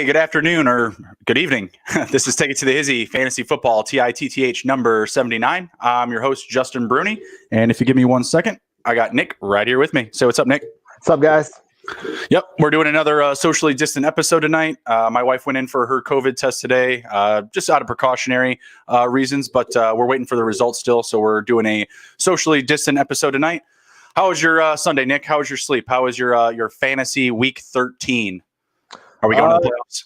good afternoon, or good evening. This is Take It to the Hizzy Fantasy Football TITTH number 79. I'm your host, Justin Bruni. And if you give me 1 second, I got Nick right here with me. So what's up, Nick? What's up, guys? Yep, we're doing another socially distant episode tonight. My wife went in for her COVID test today, just out of precautionary reasons, but we're waiting for the results still. So we're doing a socially distant episode tonight. How was your Sunday, Nick? How was your sleep? How was your fantasy week 13? Are we going to the playoffs?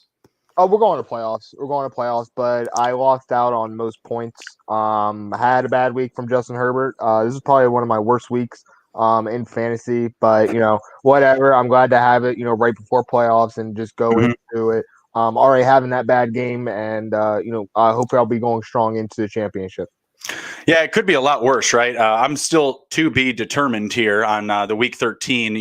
Oh, we're going to playoffs. We're going to playoffs, but I lost out on most points. I had a bad week from Justin Herbert. This is probably one of my worst weeks in fantasy, but whatever. I'm glad to have it, right before playoffs and just go into it. Already having that bad game, and I hope I'll be going strong into the championship. Yeah, it could be a lot worse, right? I'm still to be determined here on the week 13,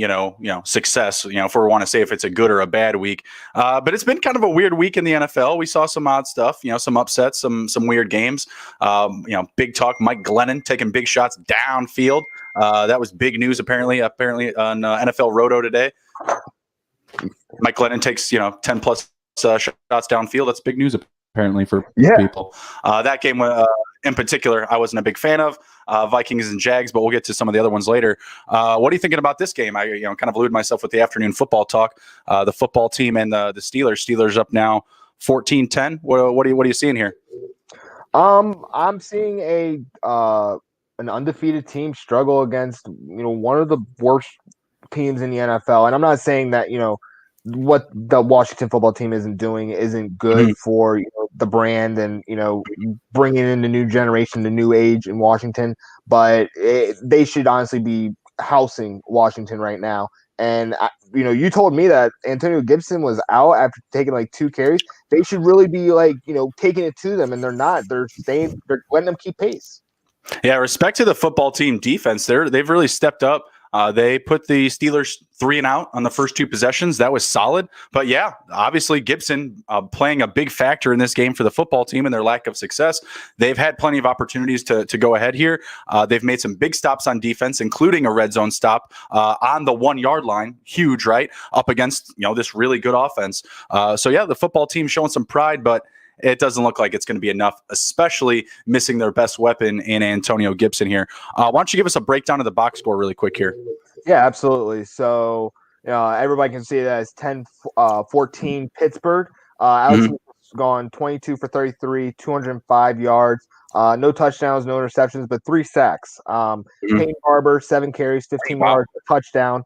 success, if we want to say if it's a good or a bad week. But it's been kind of a weird week in the NFL. We saw some odd stuff, some upsets, some weird games. Big talk, Mike Glennon taking big shots downfield. That was big news, apparently on NFL Roto today. Mike Glennon takes, 10 plus shots downfield. That's big news, apparently, for people. That game in particular, I wasn't a big fan of Vikings and Jags, but we'll get to some of the other ones later. What are you thinking about this game? I kind of eluded myself with the afternoon football talk. The football team and the Steelers. Steelers up now 14-10. What are you seeing here? I'm seeing an undefeated team struggle against one of the worst teams in the NFL, and I'm not saying that what the Washington football team isn't doing isn't good for the brand and bringing in the new generation, the new age in Washington, but they should honestly be housing Washington right now. And you told me that Antonio Gibson was out after taking like 2 carries. They should really be taking it to them, and they're not. They're letting them keep pace. Yeah, respect to the football team defense. They've really stepped up. They put the Steelers 3 and out on the first 2 possessions. That was solid. But yeah, obviously Gibson playing a big factor in this game for the football team and their lack of success. They've had plenty of opportunities to go ahead here. They've made some big stops on defense, including a red zone stop on the 1-yard line. Huge, right? Up against this really good offense. So yeah, the football team showing some pride, but it doesn't look like it's going to be enough, especially missing their best weapon in Antonio Gibson here. Why don't you give us a breakdown of the box score really quick here? Yeah, absolutely. So, everybody can see that it's 10-14 Pittsburgh. Alex Smith has gone 22 for 33, 205 yards. No touchdowns, no interceptions, but 3 sacks. Peyton Barber, 7 carries, 15 yards, a touchdown.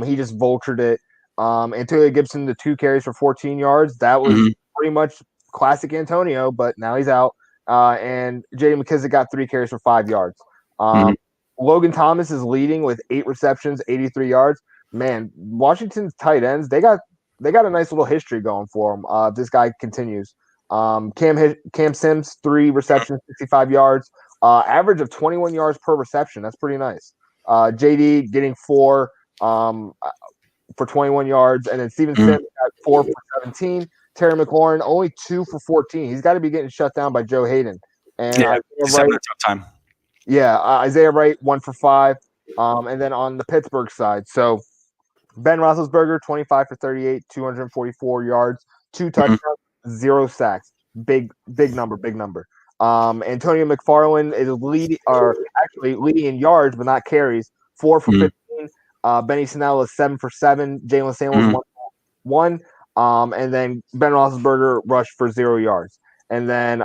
He just vultured it. Antonio Gibson, the 2 carries for 14 yards. That was pretty much classic Antonio, but now he's out. And J.D. McKissick got 3 carries for 5 yards. Logan Thomas is leading with 8 receptions, 83 yards. Man, Washington's tight ends, they got a nice little history going for them. If this guy continues. Cam Sims, 3 receptions, 65 yards. Average of 21 yards per reception. That's pretty nice. JD getting 4 for 21 yards. And then Steven Sims got 4 for 17. Terry McLaurin, only 2 for 14. He's got to be getting shut down by Joe Hayden. And he's having a tough time. Yeah, Isaiah Wright, 1 for 5. And then on the Pittsburgh side, so Ben Roethlisberger, 25 for 38, 244 yards, 2 touchdowns, 0 sacks. Big number. Antonio McFarland is leading in yards, but not carries, 4 for 15. Benny Snell is 7 for 7. Jalen Samuels, 1 for 1. And then Ben Roethlisberger rushed for 0 yards. And then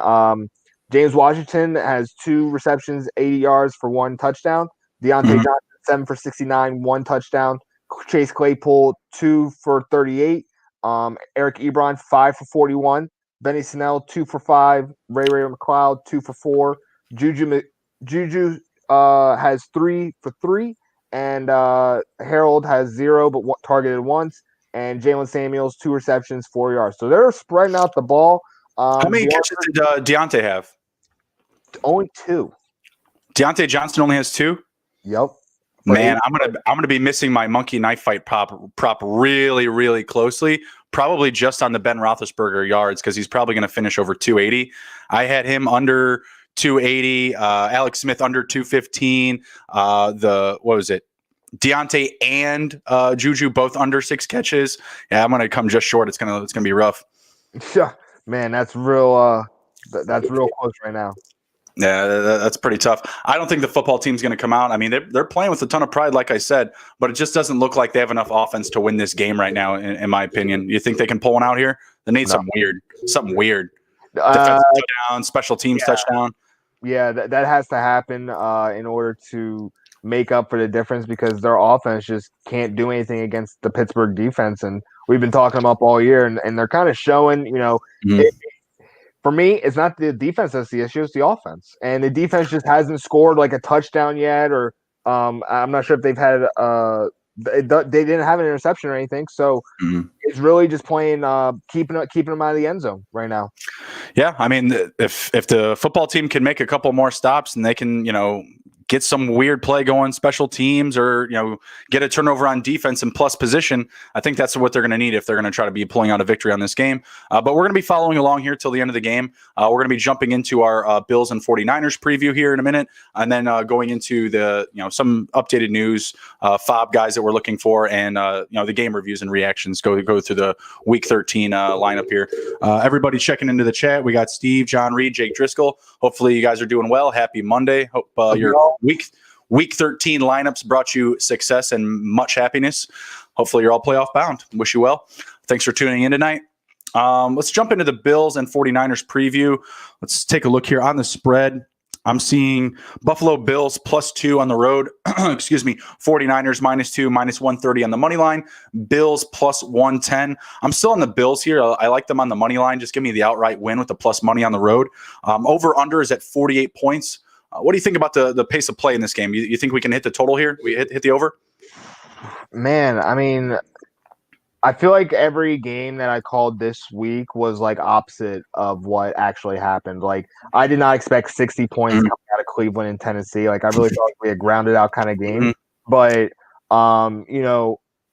James Washington has 2 receptions, 80 yards for 1 touchdown. Deontay Johnson, 7 for 69, 1 touchdown. Chase Claypool, 2 for 38. Eric Ebron, 5 for 41. Benny Snell, 2 for 5. Ray McLeod, 2 for 4. Juju has 3 for 3. And Harold has 0, but targeted once. And Jalen Samuels, 2 receptions, 4 yards. So they're spreading out the ball. How many catches did Deontay have? Only 2. Deontay Johnson only has 2? Yep. Man, I'm gonna be missing my monkey knife fight prop really, really closely. Probably just on the Ben Roethlisberger yards because he's probably going to finish over 280. I had him under 280. Alex Smith under 215. What was it? Deontay and Juju both under 6 catches. Yeah, I'm gonna come just short. It's gonna be rough. Man, that's real. That's real close right now. Yeah, that's pretty tough. I don't think the football team's going to come out. I mean, they're playing with a ton of pride, like I said, but it just doesn't look like they have enough offense to win this game right now, in my opinion. You think they can pull one out here? They need No. something weird. Uh, Defensive touchdown, special teams yeah, touchdown. yeah, that has to happen in order to make up for the difference because their offense just can't do anything against the Pittsburgh defense, and we've been talking them up all year, and they're kind of showing. Mhm. It, for me, it's not the defense that's the issue; it's the offense, and the defense just hasn't scored like a touchdown yet, or I'm not sure if they've had they didn't have an interception or anything, so Mhm. it's really just playing keeping them out of the end zone right now. Yeah, I mean, if the football team can make a couple more stops and they can, get some weird play going, special teams, or get a turnover on defense and plus position, I think that's what they're going to need if they're going to try to be pulling out a victory on this game. But we're going to be following along here till the end of the game. We're going to be jumping into our Bills and 49ers preview here in a minute, and then going into the some updated news, fob guys that we're looking for, and the game reviews and reactions. Go through the Week 13 lineup here. Everybody checking into the chat. We got Steve, John Reed, Jake Driscoll. Hopefully you guys are doing well. Happy Monday. Hope your week 13 lineups brought you success and much happiness. Hopefully you're all playoff bound. Wish you well. Thanks for tuning in tonight. Let's jump into the Bills and 49ers preview. Let's take a look here on the spread. I'm seeing Buffalo Bills +2 on the road. Excuse me. 49ers -2, -130 on the money line. Bills +110. I'm still on the Bills here. I like them on the money line. Just give me the outright win with the plus money on the road. Over under is at 48 points. What do you think about the pace of play in this game? You think we can hit the total here? We hit the over? Man, I mean, I feel like every game that I called this week was like opposite of what actually happened. Like I did not expect 60 points Mhm. coming out of Cleveland and Tennessee. Like I really thought it would be a grounded out kind of game. Mhm. But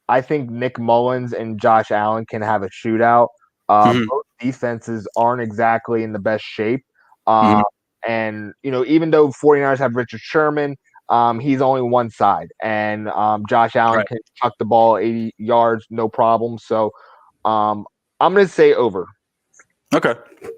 I think Nick Mullins and Josh Allen can have a shootout. Mhm. Both defenses aren't exactly in the best shape. Um, Mhm. and even though 49ers have Richard Sherman, he's only one side, and Josh Allen Right. can chuck the ball 80 yards, no problem. So um, I'm going to say over. Okay.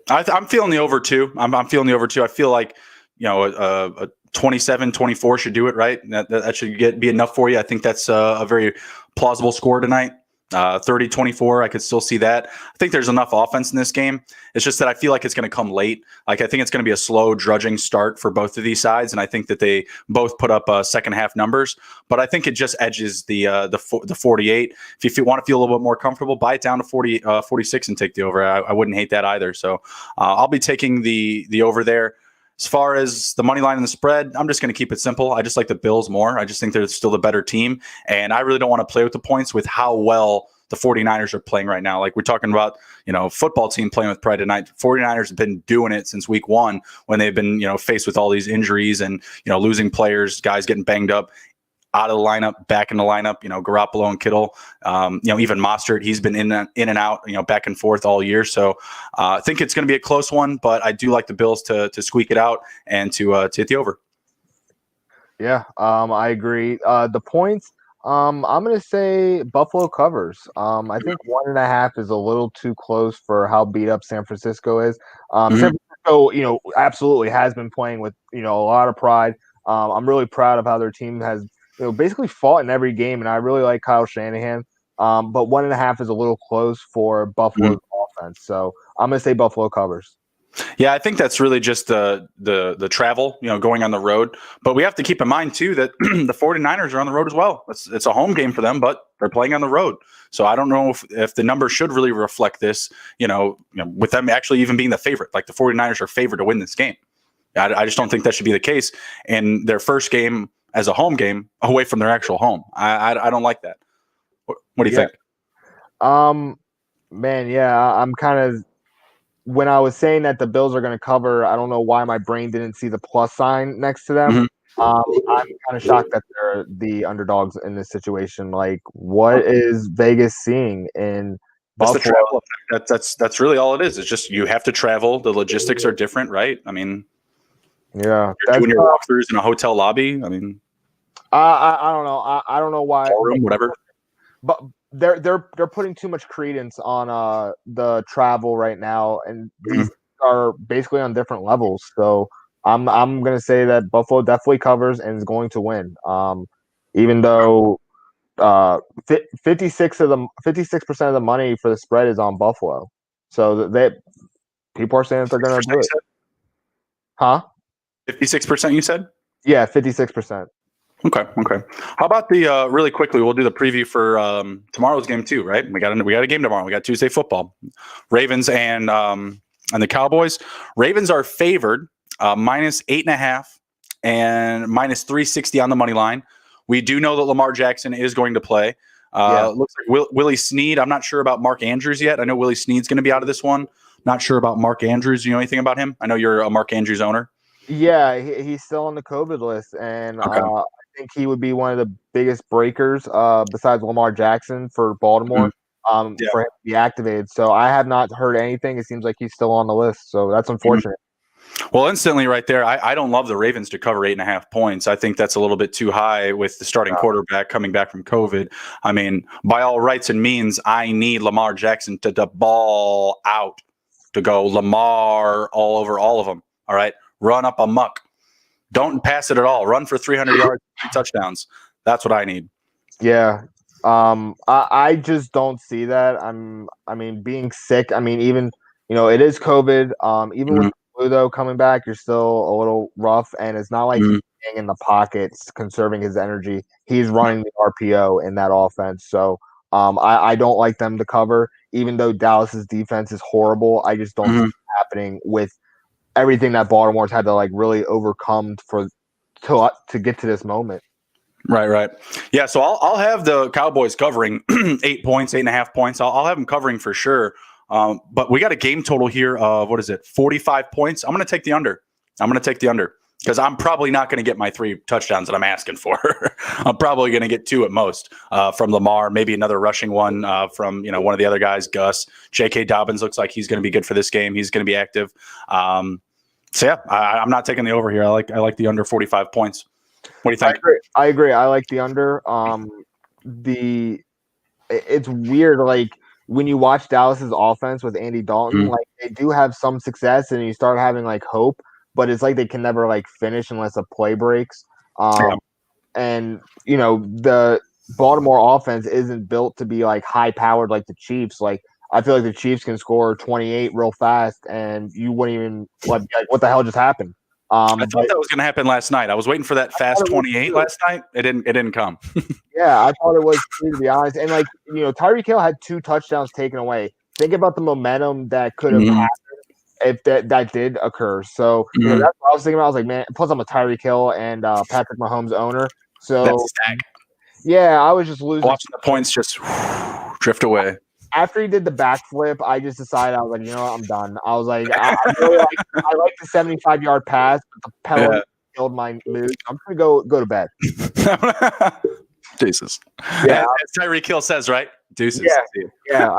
I'm feeling the over too. I'm feeling the over too. I feel like, a 27-24 should do it, right? That should be enough for you. I think that's a very plausible score tonight. 30-24, I could still see that. I think there's enough offense in this game. It's just that I feel like it's going to come late. Like I think it's going to be a slow, drudging start for both of these sides, and I think that they both put up second half numbers. But I think it just edges the 48. If you want to feel a little bit more comfortable, buy it down to 46 and take the over. I wouldn't hate that either. So I'll be taking the over there. As far as the money line and the spread, I'm just going to keep it simple. I just like the Bills more. I just think they're still the better team. And I really don't want to play with the points with how well the 49ers are playing right now. Like we're talking about, football team playing with pride tonight. 49ers have been doing it since week one when they've been, faced with all these injuries and, losing players, guys getting banged up out of the lineup, back in the lineup, Garoppolo and Kittle, even Mostert, he's been in and out, back and forth all year. So I think it's going to be a close one, but I do like the Bills to squeak it out and to hit the over. Yeah, I agree. The points, I'm going to say Buffalo covers. I think 1.5 is a little too close for how beat up San Francisco is. Mm-hmm. San Francisco, absolutely has been playing with, a lot of pride. I'm really proud of how their team has, basically fought in every game, and I really like Kyle Shanahan. But 1.5 is a little close for Buffalo's offense. So I'm going to say Buffalo covers. Yeah, I think that's really just the travel, going on the road. But we have to keep in mind too that the 49ers are on the road as well. It's a home game for them, but they're playing on the road. So I don't know if the numbers should really reflect this, with them actually even being the favorite. Like the 49ers are favored to win this game. I just don't think that should be the case. And their first game as a home game away from their actual home. I don't like that. What do you think? Man, yeah, I'm kind of when I was saying that the Bills are going to cover, I don't know why my brain didn't see the plus sign next to them. Mm-hmm. I'm kind of shocked that they're the underdogs in this situation. Like, what is Vegas seeing in That's the Buffalo? travel effect. That's really all it is. It's just you have to travel. The logistics are different, right? I mean, Yeah, you're doing your walkthroughs in a hotel lobby. I mean, I don't know. I don't know why. ballroom, whatever. but they're putting too much credence on the travel right now, and Mhm. these are basically on different levels. So I'm gonna say that Buffalo definitely covers and is going to win. Even though 56% of the money for the spread is on Buffalo, so they people are saying that they're gonna do it. Huh? 56%, you said? Yeah, 56%. Okay. How about the really quickly? We'll do the preview for tomorrow's game too, right? We got a game tomorrow. We got Tuesday football, Ravens and the Cowboys. Ravens are favored minus 8.5 and minus 360 on the money line. We do know that Lamar Jackson is going to play. Yeah. Looks like Willie Snead. I'm not sure about Mark Andrews yet. I know Willie Snead's going to be out of this one. Not sure about Mark Andrews. You know anything about him? I know you're a Mark Andrews owner. Yeah, he's still on the COVID list, and Okay. I think he would be one of the biggest breakers, besides Lamar Jackson for Baltimore, Yeah. for him to be activated. So I have not heard anything. It seems like he's still on the list, so that's unfortunate. Well, instantly right there, I don't love the Ravens to cover 8.5 points. I think that's a little bit too high with the starting quarterback coming back from COVID. I mean, by all rights and means, I need Lamar Jackson to ball out, to go Lamar all over all of them. All right. Run up a muck. Don't pass it at all. Run for 300 yards, 3 touchdowns. That's what I need. Yeah. I just don't see that. I mean, being sick. I mean, even it is COVID. Even with Mhm. the flu though coming back, you're still a little rough, and it's not like he's Mhm. staying in the pockets, conserving his energy. He's running the RPO in that offense. So, I don't like them to cover, even though Dallas's defense is horrible. I just don't see Mhm. it happening with everything that Baltimore's had to like really overcome to get to this moment. Right. Yeah, so I'll have the Cowboys covering 8 points, 8.5 points. I'll have them covering for sure. But we got a game total here of what is it, 45 points? I'm going to take the under. Because I'm probably not going to get my 3 touchdowns that I'm asking for. I'm probably going to get 2 at most from Lamar, maybe another rushing one from one of the other guys, Gus. J.K. Dobbins looks like he's going to be good for this game. He's going to be active. So yeah, I'm not taking the over here. I like the under 45 points. What do you think? I agree. I like the under. It's weird. Like when you watch Dallas's offense with Andy Dalton, Mhm. like they do have some success, and you start having like hope, but it's like they can never like finish unless a play breaks. Yeah. And the Baltimore offense isn't built to be like high powered like the Chiefs. Like I feel like the Chiefs can score 28 real fast, and you wouldn't even like what the hell just happened. I thought But that was going to happen last night. I was waiting for that fast thought it was 28 too. last night. It didn't come. Yeah, I thought it was too, to be honest. And like Tyreek Hill had 2 touchdowns taken away. Think about the momentum that could have Mhm. happened if that did occur. So Mhm. that's what I was thinking about. I was like, man. Plus, I'm a Tyreek Hill and Patrick Mahomes owner. That's So a stack. yeah, I was just losing. Watching the points just drift away. After he did the backflip, I just decided I was like, what, I'm done. I was like, I really like the 75-yard pass, but the penalty Yeah. killed my mood. I'm gonna go to bed. Deuces. Yeah, As Tyreek Hill says, right? Deuces. yeah,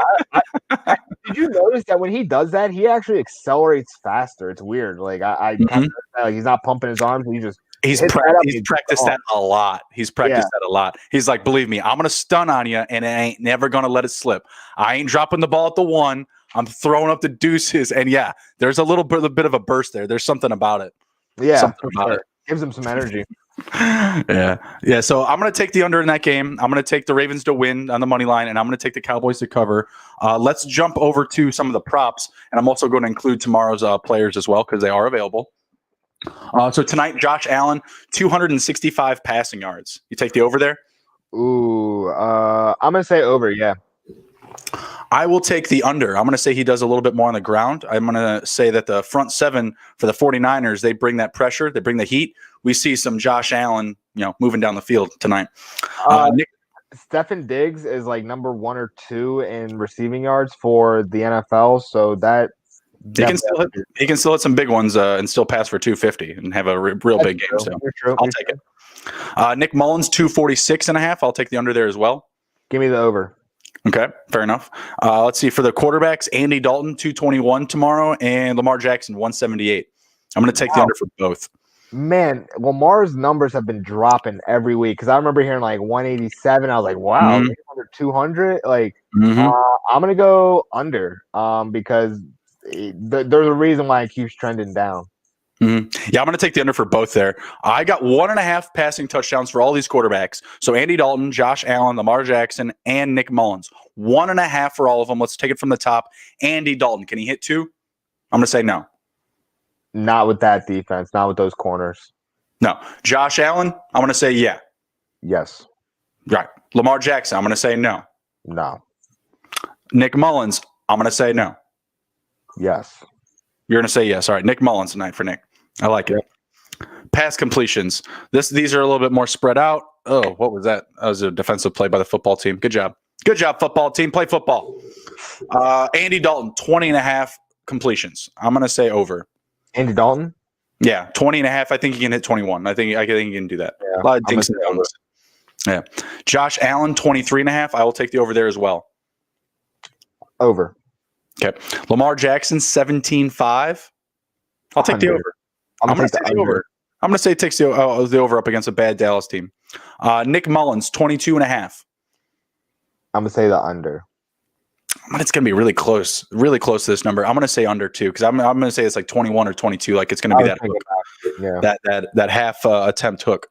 yeah. Did you notice that when he does that, he actually accelerates faster? It's weird. Like I kind Mhm. of like he's not pumping his arms. He just He's hits that up. he's practiced that a lot. Yeah, He's like, believe me, I'm gonna stun on you, and I ain't never gonna let it slip. I ain't dropping the ball at the 1. I'm throwing up the deuces, and yeah, there's a bit of a burst there. There's something about it. yeah, Something for about sure. Gives him some energy. Yeah. So I'm going to take the under in that game. I'm going to take the Ravens to win on the money line, and I'm going to take the Cowboys to cover. Let's jump over to some of the props, and I'm also going to include tomorrow's players as well because they are available. So tonight, Josh Allen, 265 passing yards. You take the over there? Ooh, I'm gonna say over. Yeah. I will take the under. I'm going to say he does a little bit more on the ground. I'm going to say that the front 7 for the 49ers, they bring that pressure, they bring the heat. We see some Josh Allen, moving down the field tonight. Nick, Stefan Diggs is like number 1 or 2 in receiving yards for the NFL, so that he can still hit some big ones and still pass for 250 and have a real big game. So I'll take it. Nick Mullins, 246.5. I'll take the under there as well. Give me the over. Okay, fair enough. Let's see for the quarterbacks, Andy Dalton, 221 tomorrow, and Lamar Jackson, 178. I'm going to take the under for both. Man, Lamar's numbers have been dropping every week because I remember hearing like 187. I was like, wow, Mm-hmm. he's under 200. Like, Mm-hmm. I'm gonna go under because there's a reason why it keeps trending down. Mm-hmm. Yeah, I'm going to take the under for both there. I got 1.5 passing touchdowns for all these quarterbacks. So Andy Dalton, Josh Allen, Lamar Jackson, and Nick Mullins. 1.5 for all of them. Let's take it from the top. Andy Dalton, can he hit 2? I'm going to say no. Not with that defense, not with those corners. No. Josh Allen, I'm going to say yeah. Yes. Right. Lamar Jackson, I'm going to say no. No. Nick Mullins, I'm going to say no. Yes. You're going to say yes. All right. Nick Mullins tonight for Nick. I like it. Pass completions. These are a little bit more spread out. Oh, what was that? That was a defensive play by the football team. Good job. Good job, football team. Play football. Andy Dalton, 20.5 completions. I'm going to say over. Andy Dalton? Yeah, 20.5. I think he can hit 21. I think he can do that. Yeah, A lot of dinks and dunks. Yeah. Josh Allen, 23.5. I will take the over there as well. Over. Okay. Lamar Jackson, 17.5. I'll take the Under. over. I'm going to say the over. I'm going to say it takes the over up against a bad Dallas team. Nick Mullins, 22.5. I'm gonna say the under. It's going to be really close to this number. I'm going to say under too because I'm going to say it's like 21 or 22. Like it's going to be that hook, that half attempt hook.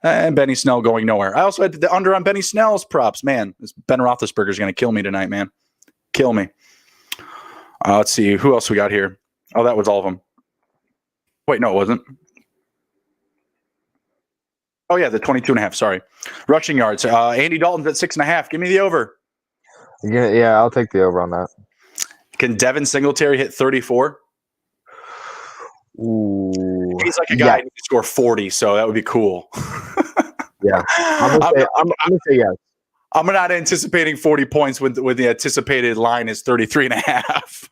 And Benny Snell going nowhere. I also had the under on Benny Snell's props. Man, this Ben Roethlisberger is going to kill me tonight, man. Kill me. Let's see. Who else we got here? Oh, that was all of them. Wait, no, it wasn't. Oh, yeah, the 22.5. Sorry. Rushing yards. Andy Dalton's at 6.5. Give me the over. Yeah, I'll take the over on that. Can Devin Singletary hit 34? Ooh. He's like a guy who can score 40, so that would be cool. Yeah. I'm gonna say yes. I'm not anticipating 40 points when the anticipated line is 33.5.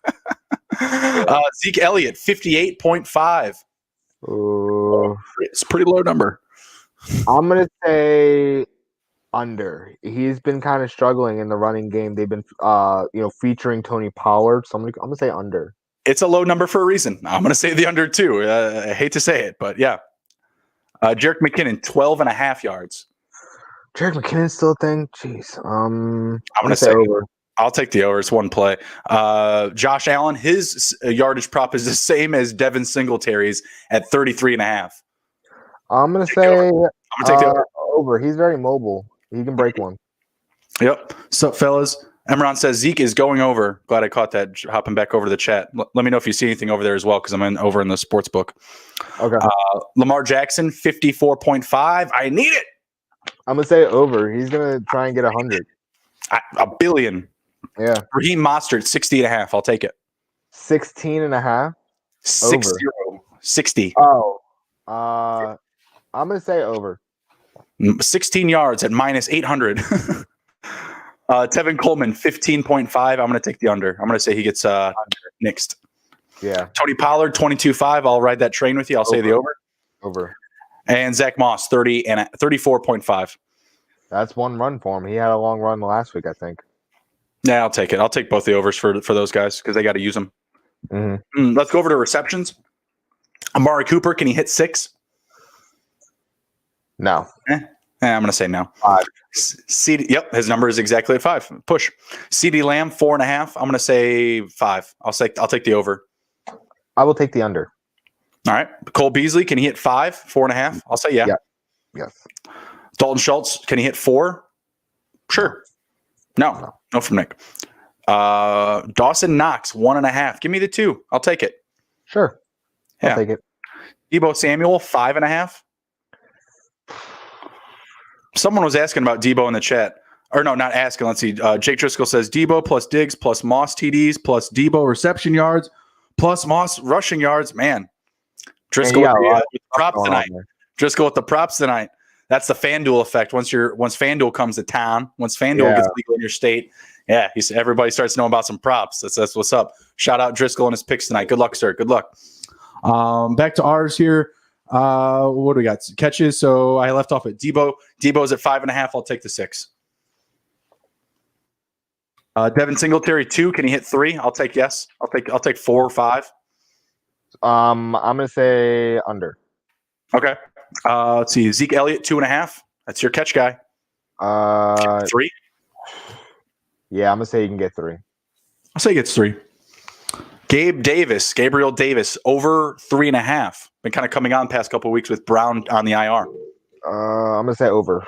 Zeke Elliott, 58.5. It's a pretty low number. I'm going to say under. He's been kind of struggling in the running game. They've been featuring Tony Pollard, so I'm going to say under. It's a low number for a reason. I'm going to say the under too. I hate to say it, but yeah. Jerick McKinnon, 12.5 yards. Jerick McKinnon's still a thing? Jeez. I'm going to say over. I'll take the over. It's one play. Josh Allen, his yardage prop is the same as Devin Singletary's at 33.5. I'm going to say I'm going to take the over. He's very mobile. He can break one. Yep. So, fellas, Emron says Zeke is going over. Glad I caught that. Hopping back over to the chat. Let me know if you see anything over there as well, because I'm over in the sports book. Okay. Lamar Jackson, 54.5. I need it. I'm going to say over. He's going to try and get 100. A billion. Yeah. Raheem Mostert, 60.5. I'll take it. 16.5? 60. Oh. I'm going to say over. 16 yards at minus 800. Tevin Coleman, 15.5. I'm going to take the under. I'm going to say he gets nixed. Yeah. Tony Pollard, 22.5. I'll ride that train with you. I'll say the over. Over. And Zach Moss, 34.5. That's one run for him. He had a long run last week, I think. Yeah, I'll take it. I'll take both the overs for those guys because they got to use them. Mm-hmm. Let's go over to receptions. Amari Cooper, can he hit 6? No. I'm going to say no. 5. Yep, his number is exactly at 5. Push. CeeDee Lamb, 4.5. I'm going to say 5. I'll take the over. I will take the under. All right. Cole Beasley, can he hit 5? 4.5? I'll say yeah. Yes. Dalton Schultz, can he hit 4? Sure. No from Nick. Dawson Knox, 1.5. Give me the 2. I'll take it. Sure. I'll take it. Deebo Samuel, 5.5. Someone was asking about Deebo in the chat. Or no, not asking. Let's see. Jake Driscoll says Deebo plus Diggs plus Moss TDs plus Deebo reception yards plus Moss rushing yards. Man, Driscoll with the props tonight. Driscoll with the props tonight. That's the FanDuel effect. Once FanDuel comes to town, once FanDuel gets legal in your state, everybody starts knowing about some props. That's what's up. Shout out Driscoll and his picks tonight. Good luck, sir. Good luck. Back to ours here. What do we got? Catches. So I left off at Deebo. Deebo's at 5.5. I'll take the 6. Devin Singletary 2. Can he hit 3? I'll take yes. I'll take 4 or 5. I'm gonna say under. Okay. Let's see. Zeke Elliott, 2.5. That's your catch guy. 3. Yeah, I'm gonna say you can get 3. I'll say he gets 3. Gabriel Davis, over 3.5. Been kind of coming on the past couple of weeks with Brown on the IR. I'm gonna say over.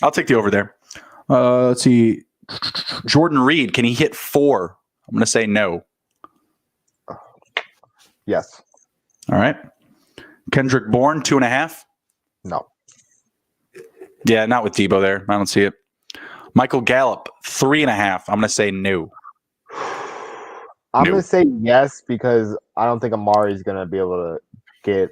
I'll take the over there. Let's see. Jordan Reed, can he hit 4? I'm going to say no. Yes. All right. Kendrick Bourne, 2.5. No. Yeah, not with Debo there. I don't see it. Michael Gallup, 3.5. I'm going to say no. I'm going to say yes because I don't think Amari's going to be able to get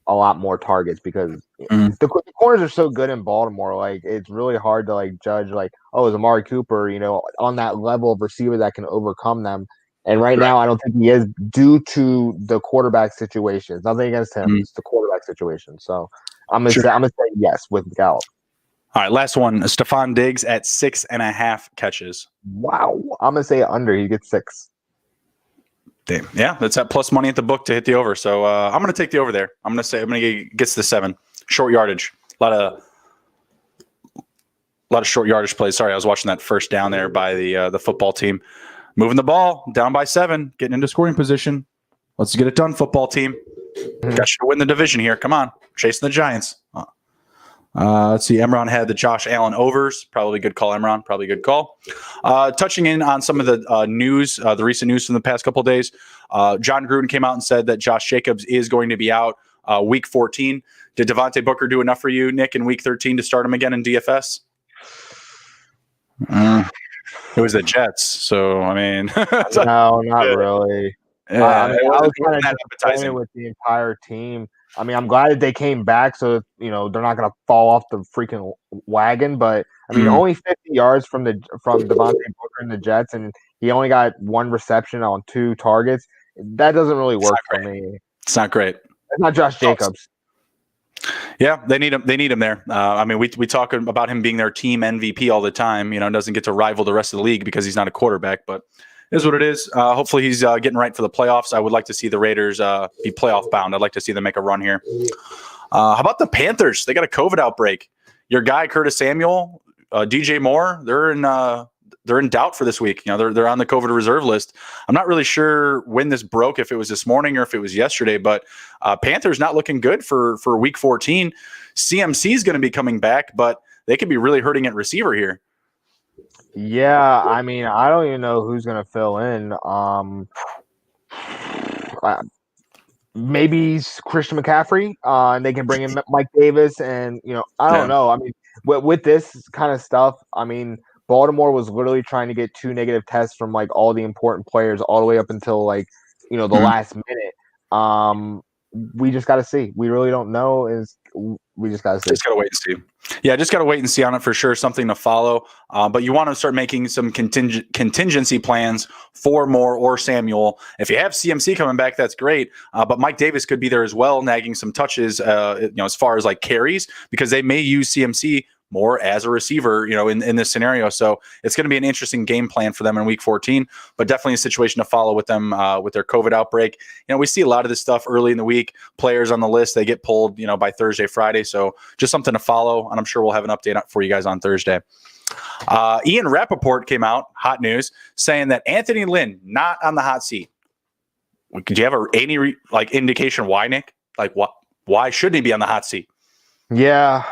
a lot more targets because the corners are so good in Baltimore. Like, it's really hard to, like, judge, like, oh, is Amari Cooper, you know, on that level of receiver that can overcome them. And right now, I don't think he is due to the quarterback situation. It's nothing against him. It's the quarterback situation. So I'm going to say yes with Gallup. All right, last one. Stephon Diggs at 6.5 catches. Wow. I'm going to say under. He gets 6. Damn. Yeah, that's that plus money at the book to hit the over. So I'm going to take the over there. I'm going to get the 7. Short yardage. A lot of short yardage plays. Sorry, I was watching that first down there by the football team. Moving the ball, down by 7, getting into scoring position. Let's get it done, football team. Got to win the division here. Come on. Chasing the Giants. Let's see. Emron had the Josh Allen overs. Probably good call, Emron. Probably good call. Touching in on some of the news, the recent news from the past couple of days. John Gruden came out and said that Josh Jacobs is going to be out week 14. Did Devontae Booker do enough for you, Nick, in week 13 to start him again in DFS? It was the Jets, so I mean, no, not really. Yeah, I was kind of appetizing with the entire team. I mean, I'm glad that they came back, so you know they're not going to fall off the freaking wagon. But I mean, only 50 yards from Devontae Booker and the Jets, and he only got 1 reception on 2 targets. That doesn't really work for me. It's not great. It's not Josh Jacobs. Yeah, they need him. They need him there. I mean, we talk about him being their team MVP all the time. You know, doesn't get to rival the rest of the league because he's not a quarterback, but it is what it is. Hopefully, he's getting right for the playoffs. I would like to see the Raiders be playoff bound. I'd like to see them make a run here. How about the Panthers? They got a COVID outbreak. Your guy Curtis Samuel, DJ Moore, they're in doubt for this week. You know, they're on the COVID reserve list. I'm not really sure when this broke, if it was this morning or if it was yesterday, but Panthers not looking good for week 14. CMC is going to be coming back, but they could be really hurting at receiver here. Yeah, I mean, I don't even know who's going to fill in. Maybe Christian McCaffrey, and they can bring in Mike Davis, and you know, I don't know. I mean, with this kind of stuff, I mean, Baltimore was literally trying to get 2 negative tests from like all the important players all the way up until like, you know, the last minute. We just got to see. We really don't know. We just got to see. Just got to wait and see. Yeah, just got to wait and see on it for sure. Something to follow. But you want to start making some contingency plans for Moore or Samuel. If you have CMC coming back, that's great. But Mike Davis could be there as well, nagging some touches. You know, as far as like carries, because they may use CMC more as a receiver, you know, in this scenario. So it's going to be an interesting game plan for them in week 14, but definitely a situation to follow with them with their COVID outbreak. You know, we see a lot of this stuff early in the week, players on the list, they get pulled, you know, by Thursday, Friday. So just something to follow. And I'm sure we'll have an update for you guys on Thursday. Ian Rappaport came out, hot news, saying that Anthony Lynn not on the hot seat. Did you have any indication why, Nick? Like why shouldn't he be on the hot seat? Yeah.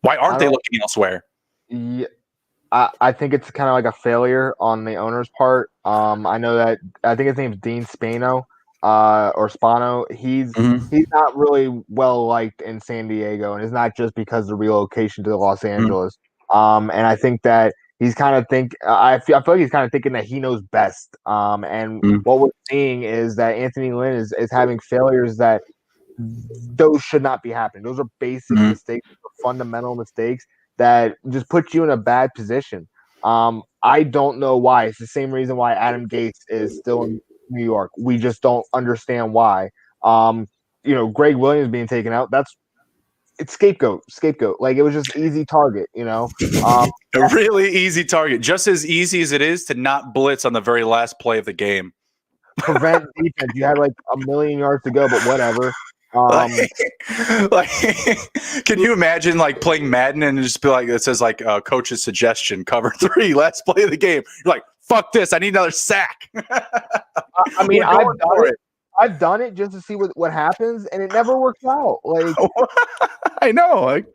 Why aren't they looking elsewhere? Yeah, I think it's kind of like a failure on the owner's part. I know that I think his name's Dean Spano or Spano. He's not really well liked in San Diego, and it's not just because of the relocation to Los Angeles. And I think that he's kind of I feel like he's kind of thinking that he knows best. And what we're seeing is that Anthony Lynn is having failures that those should not be happening. Those are basic mistakes, fundamental mistakes that just put you in a bad position. I don't know why. It's the same reason why Adam Gates is still in New York. We just don't understand why. You know, Greg Williams being taken out, it's scapegoat. Like, it was just easy target, you know. A really easy target. Just as easy as it is to not blitz on the very last play of the game. Prevent defense. You had like 1 million yards to go, but whatever. Like, can you imagine like playing Madden and just be like, it says like coach's suggestion, cover 3, last play of the game. You're like, fuck this, I need another sack. I mean, We're going for it. I've done it just to see what happens, and it never works out. Like, I know. Like,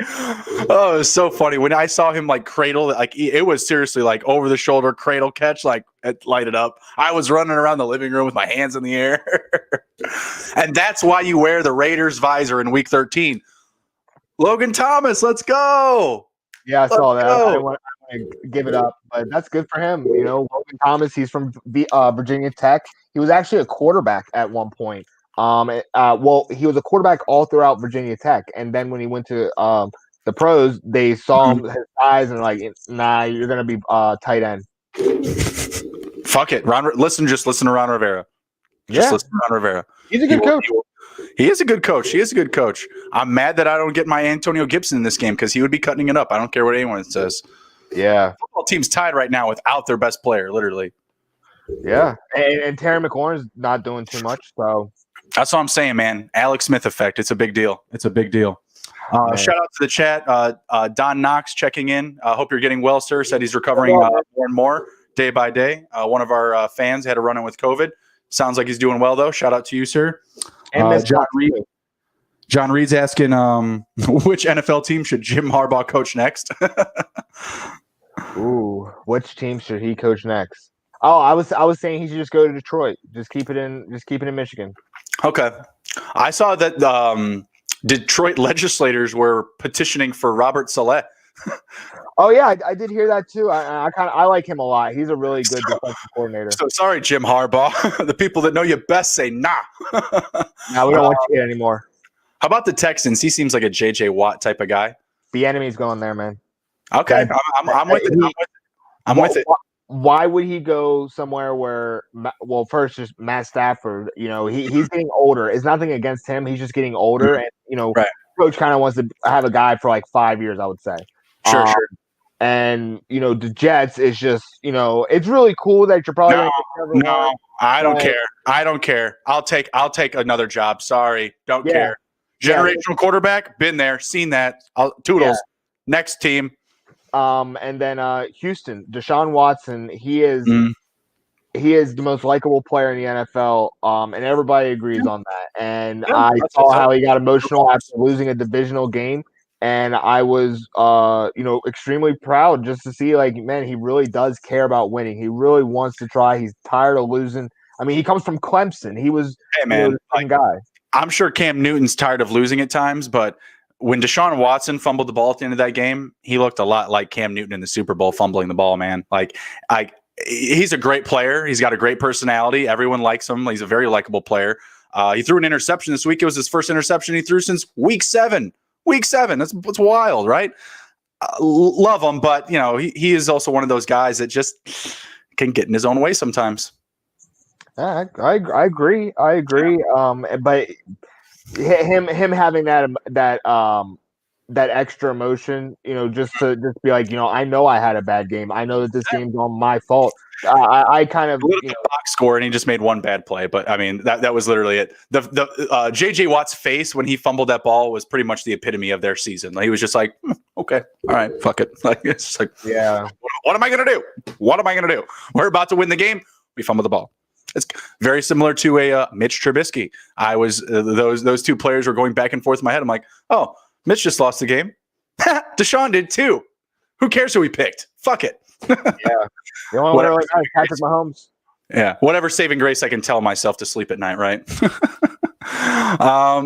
oh, it was so funny when I saw him like cradle. Like it was seriously like over the shoulder cradle catch. Like it lighted up. I was running around the living room with my hands in the air, and that's why you wear the Raiders visor in Week 13. Logan Thomas, let's go. yeah, I saw that. I didn't want to give it up, but that's good for him. You know, Logan Thomas, he's from Virginia Tech. He was actually a quarterback at one point. Well, he was a quarterback all throughout Virginia Tech, and then when he went to the pros, they saw him, his size, and like, nah, you're gonna be tight end. Fuck it, listen to Ron Rivera. Just listen to Ron Rivera. He's a good coach. He is a good coach. He is a good coach. I'm mad that I don't get my Antonio Gibson in this game because he would be cutting it up. I don't care what anyone says. Yeah. Football team's tied right now without their best player, literally. Yeah. And Terry McLaurin's not doing too much, so. That's what I'm saying, man. Alex Smith effect. It's a big deal. It's a big deal. Shout out to the chat. Don Knox checking in. Hope you're getting well, sir. Said he's recovering more and more day by day. One of our fans had a run-in with COVID. Sounds like he's doing well, though. Shout out to you, sir. And John Reed's asking, which NFL team should Jim Harbaugh coach next? Ooh, which team should he coach next? Oh, I was saying he should just go to Detroit. Just keep it in Michigan. Okay. I saw that Detroit legislators were petitioning for Robert Saleh. Oh yeah, I did hear that too. I like him a lot. He's a really good defensive coordinator. So sorry, Jim Harbaugh. The people that know you best say nah. Now we don't want you anymore. How about the Texans? He seems like a JJ Watt type of guy. The enemy's going there, man. Okay, I'm with it. I'm with it. Why would he go somewhere where? Well, first, just Matt Stafford. You know, he's getting older. It's nothing against him. He's just getting older, and you know, coach kind of wants to have a guy for like 5 years. I would say. Sure. And you know, the Jets is just, you know, it's really cool that you're probably no. I don't care. I don't care. I'll take another job. Sorry, don't care. Generational quarterback, been there, seen that. Toodles. Next team. And then Houston, Deshaun Watson. He is the most likable player in the NFL. And everybody agrees on that. And I saw how he got emotional after losing a divisional game. And I was, you know, extremely proud just to see, like, man, he really does care about winning. He really wants to try. He's tired of losing. I mean, he comes from Clemson. He was, the same guy. I'm sure Cam Newton's tired of losing at times, but when Deshaun Watson fumbled the ball at the end of that game, he looked a lot like Cam Newton in the Super Bowl fumbling the ball, man. Like, he's a great player. He's got a great personality. Everyone likes him. He's a very likable player. He threw an interception this week. It was his first interception he threw since week 7. Week 7. That's wild, right? Love him, but you know he is also one of those guys that just can get in his own way sometimes. I agree. But him having that extra emotion, you know, just be like, you know I had a bad game. I know that this game's on my fault. I kind of box score, and he just made one bad play. But I mean, that was literally it. The JJ Watt's face when he fumbled that ball was pretty much the epitome of their season. Like, he was just like, okay, all right, fuck it. Like, it's just like, what am I gonna do? What am I gonna do? We're about to win the game. We fumble the ball. It's very similar to a Mitch Trubisky. I was those two players were going back and forth in my head. I'm like, oh, Mitch just lost the game. Deshaun did too. Who cares who he picked? Fuck it. The only one like that is Patrick Mahomes. Yeah, whatever saving grace I can tell myself to sleep at night, right?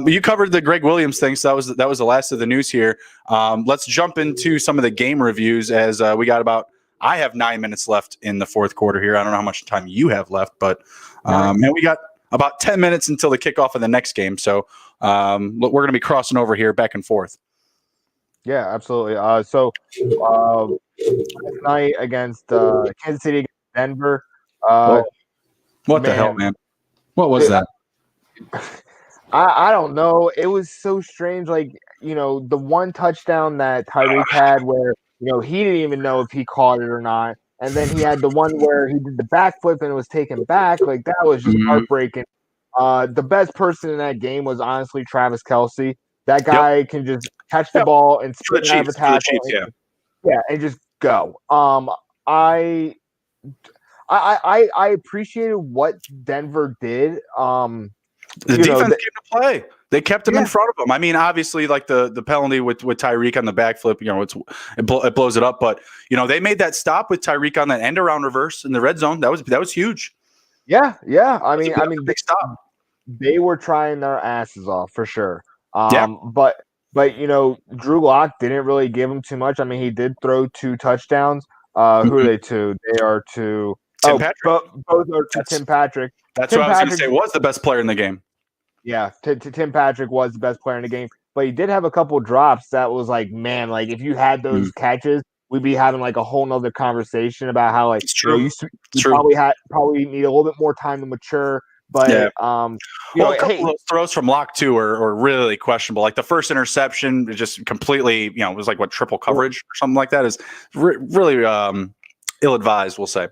You covered the Greg Williams thing, so that was the last of the news here. Let's jump into some of the game reviews as we got about. I have 9 minutes left in the fourth quarter here. I don't know how much time you have left, but and we got about 10 minutes until the kickoff of the next game. So we're going to be crossing over here back and forth. Yeah, absolutely. So last night against Kansas City against Denver. What the hell, man? What was that? I don't know. It was so strange. Like, you know, the one touchdown that Tyreek had where, you know, he didn't even know if he caught it or not. And then he had the one where he did the backflip and it was taken back. Like, that was just heartbreaking. The best person in that game was honestly Travis Kelce. That Yep. can just catch the Yep. ball and For the spin out of a Chiefs. For the tackle. Chiefs, yeah. Yeah, and just go. I I appreciated what Denver did. The defense came to play. They kept him in Yeah. front of him. I mean, obviously, like the penalty with Tyreek on the backflip, it blows it up. But they made that stop with Tyreek on that end around reverse in the red zone. That was huge. Yeah. I That was mean, a big stop. they were trying their asses off for sure. Yeah. But Drew Lock didn't really give him too much. I mean, he did throw 2 touchdowns. Who are they to? They are to Tim Patrick. Both are to Tim Patrick. That's Tim what I was going to Patrick say. Was the best player in the game. Yeah, Tim Patrick was the best player in the game, but he did have a couple drops that was like, man, like if you had those catches, we'd be having like a whole nother conversation about how like It's true. you true. probably need a little bit more time to mature. But a couple hey, of those throws from Locke too are really questionable. Like the first interception, is just completely, it was like triple coverage or something like that. Is really ill advised, we'll say.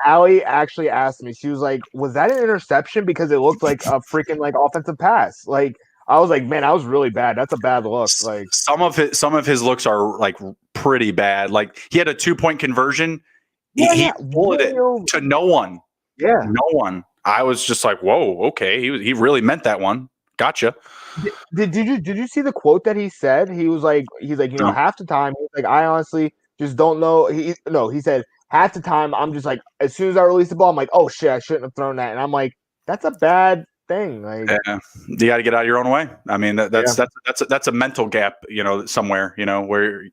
Allie actually asked me. She was like, "Was that an interception?" Because it looked like a freaking like offensive pass. Like I was like, "Man, that was really bad. That's a bad look." Like some of his looks are like pretty bad. Like he had a 2-point conversion. He pulled it to no one. Yeah, no one. I was just like, "Whoa, okay." He really meant that one. Gotcha. Did you see the quote that he said? He's like, half the time, he's like, I honestly just don't know. He said half the time I'm just like, as soon as I release the ball, I'm like, oh shit, I shouldn't have thrown that. And I'm like, that's a bad thing. Like, yeah, you got to get out of your own way. I mean, that's a mental gap, somewhere, where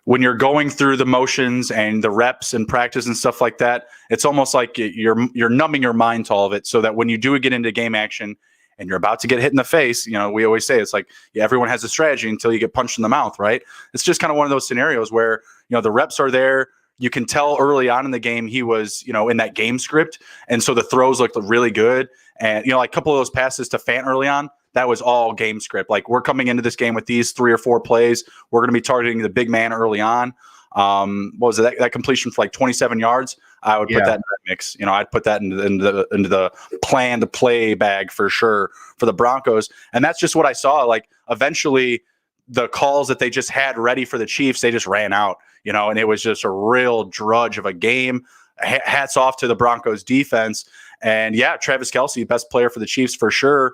when you're going through the motions and the reps and practice and stuff like that, it's almost like you're numbing your mind to all of it, so that when you do get into game action and you're about to get hit in the face, we always say it's like everyone has a strategy until you get punched in the mouth, right? It's just kind of one of those scenarios where the reps are there. You can tell early on in the game he was, in that game script, and so the throws looked really good. And like a couple of those passes to Fant early on, that was all game script. Like we're coming into this game with these 3 or 4 plays. We're going to be targeting the big man early on. What was it? That completion for like 27 yards. I would put that in that mix. I'd put that into the plan to play bag for sure for the Broncos. And that's just what I saw. Like eventually the calls that they just had ready for the Chiefs, they just ran out, and it was just a real drudge of a game. Hats off to the Broncos defense. And yeah, Travis Kelce, best player for the Chiefs for sure.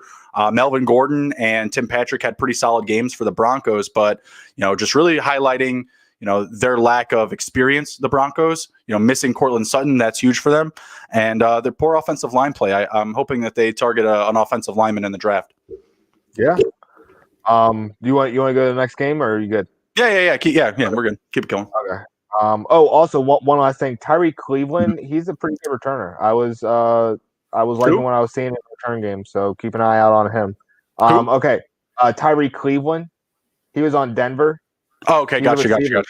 Melvin Gordon and Tim Patrick had pretty solid games for the Broncos, but just really highlighting their lack of experience. The Broncos, missing Cortland Sutton, that's huge for them, and their poor offensive line play. I'm hoping that they target an offensive lineman in the draft. Yeah. Do you want to go to the next game, or are you good? Yeah. We're good. Keep it going. Okay. Also one last thing, Tyree Cleveland, he's a pretty good returner. I was liking what I was seeing in the return game, so keep an eye out on him. Okay. Tyree Cleveland, he was on Denver. Oh, okay, gotcha.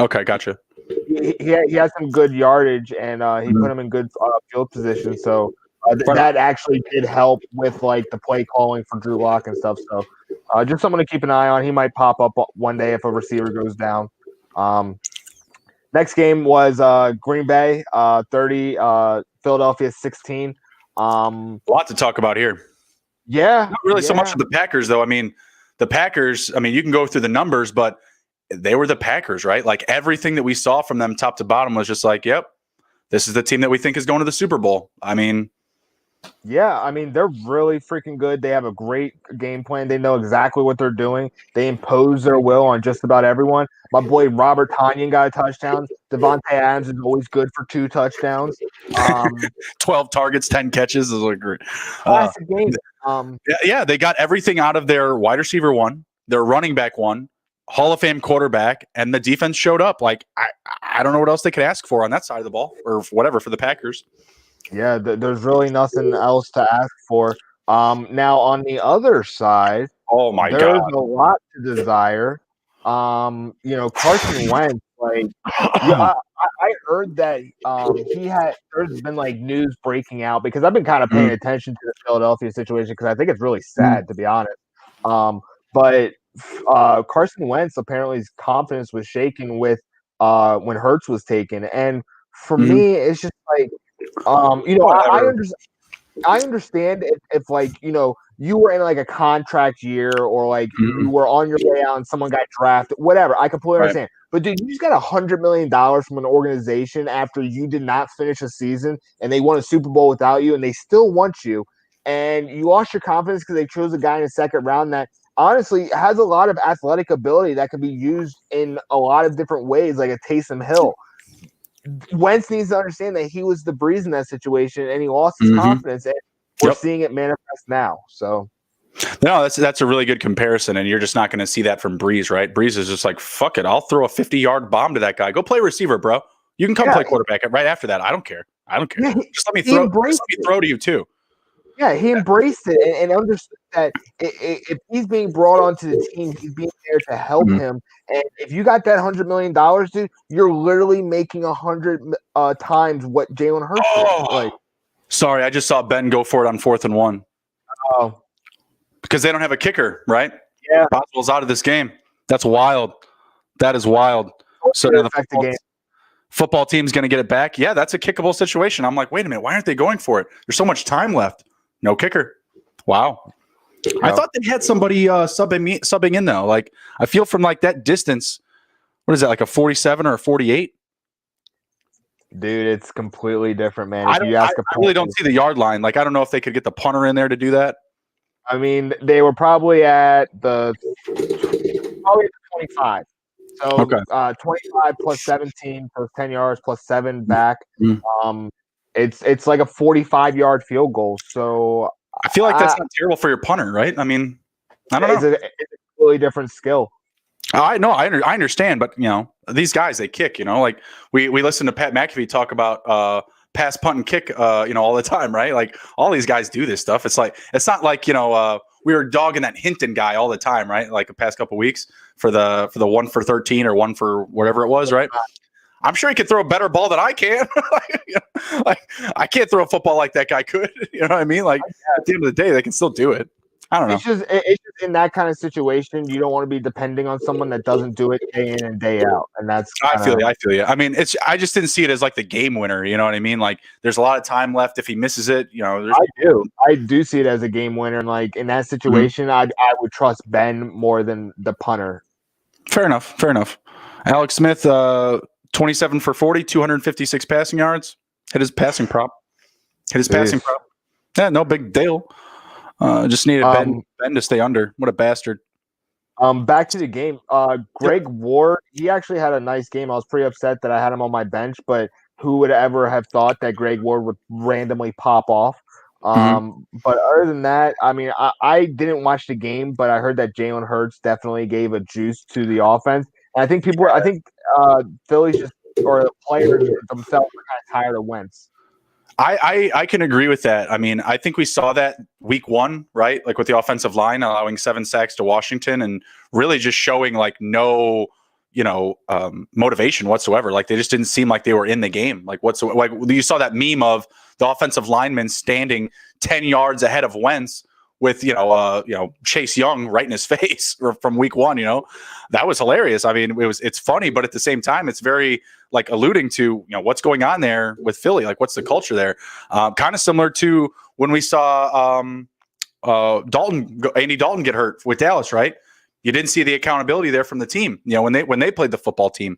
Okay, gotcha. He has some good yardage, and he put him in good field position. So that actually did help with like the play calling for Drew Lock and stuff. So just someone to keep an eye on. He might pop up one day if a receiver goes down. Next game was Green Bay 30, Philadelphia 16. A lot to talk about here. Yeah, not really so much of the Packers though. I mean, the Packers. I mean, you can go through the numbers, but they were the Packers, right? Like everything that we saw from them top to bottom was just like, yep, this is the team that we think is going to the Super Bowl. I mean, they're really freaking good. They have a great game plan. They know exactly what they're doing. They impose their will on just about everyone. My boy Robert Tonyan got a touchdown. Devontae Adams is always good for 2 touchdowns. 12 targets, 10 catches is like great. Classic game. They got everything out of their wide receiver one, their running back one, Hall of Fame quarterback, and the defense showed up. Like I don't know what else they could ask for on that side of the ball or whatever for the Packers. Yeah, there's really nothing else to ask for. Now on the other side, oh my God, there's a lot to desire. Carson Wentz, like, I heard that there's been like news breaking out because I've been kind of paying attention to the Philadelphia situation because I think it's really sad to be honest. But Carson Wentz apparently his confidence was shaken with when Hurts was taken, and for me, it's just like I understand. I understand if like, you were in like a contract year or like you Mhm. were on your way out and someone got drafted, whatever. I completely Right. understand. But dude, you just got $100 million from an organization after you did not finish a season and they won a Super Bowl without you and they still want you. And you lost your confidence because they chose a guy in the second round that honestly has a lot of athletic ability that can be used in a lot of different ways, like a Taysom Hill. Wentz needs to understand that he was the breeze in that situation and he lost his Mhm. confidence. And we're Yep. seeing it manifest now. So No, that's a really good comparison, and you're just not going to see that from Breeze, right? Breeze is just like, fuck it, I'll throw a 50-yard bomb to that guy. Go play receiver, bro. You can come yeah, play quarterback right after that. I don't care. I don't care. yeah, Just let me he throw. Just embraced let me it. throw to you too. Yeah, he embraced it and understood that if he's being brought onto the team, he's being there to help Mhm. him. And if you got that $100 million, dude, you're literally making 100 times what Jalen Hurts is. Like, Oh, sorry, I just saw Ben go for it on 4th and 1 oh because they don't have a kicker, right? yeah, Boswell's out of this game. That's wild. That is wild. So it now the affect the game. football team's going to get it back. Yeah, that's a kickable situation. I'm like, wait a minute, why aren't they going for it? There's so much time left. No kicker. Wow. I thought they had somebody subbing in though. Like I feel from like that distance. What is that? Like a 47 or a 48? Dude, it's completely different, man. I If don't. you I, ask a I really don't punter, see the yard line. Like I don't know if they could get the punter in there to do that. I mean, they were probably at the 25. So Okay. 25 plus 17 plus 10 yards plus 7 back. Mhm. Um, it's like a 45-yard field goal. So I feel like that's not terrible for your punter, right? I mean, I don't know. it's a completely different skill. I know, I understand, but these guys they kick. Like we listen to Pat McAfee talk about pass, punt, and kick. All the time, right? Like all these guys do this stuff. It's like it's not like we were dogging that Hinton guy all the time, right? Like the past couple weeks for the 1 for 13 or 1 for whatever it was, right? I'm sure he could throw a better ball than I can. Like I can't throw a football like that guy could. You know what I mean? Like at the end of the day, they can still do it. I don't know. It's just in that kind of situation, you don't want to be depending on someone that doesn't do it day in and day out, and that's I kind feel of. you. I feel you. I mean, I just didn't see it as like the game winner. You know what I mean? Like, there's a lot of time left. If he misses it, there's. I do see it as a game winner, and like in that Mhm. situation, I would trust Ben more than the punter. Fair enough. Fair enough. Alex Smith, 27 for 40, 256 passing yards. Hit his passing prop. Hit his passing Jeez. prop. Yeah, no big deal. Just needed Ben to stay under. What a bastard. Back to the game. Greg Ward, he actually had a nice game. I was pretty upset that I had him on my bench, but who would ever have thought that Greg Ward would randomly pop off? Mhm. But other than that, I mean, I didn't watch the game, but I heard that Jalen Hurts definitely gave a juice to the offense. And I think Philly's just, or the players themselves are kind of tired of Wentz. I can agree with that. I mean, I think we saw that week 1, right? Like with the offensive line allowing 7 sacks to Washington and really just showing like no, motivation whatsoever. Like they just didn't seem like they were in the game. Like whatsoever. Like you saw that meme of the offensive lineman standing 10 yards ahead of Wentz with Chase Young right in his face from week 1. That was hilarious. I mean, it's funny, but at the same time, it's very like alluding to what's going on there with Philly. Like what's the culture there? Kind of similar to when we saw Andy Dalton get hurt with Dallas, right? You didn't see the accountability there from the team. When they played the football team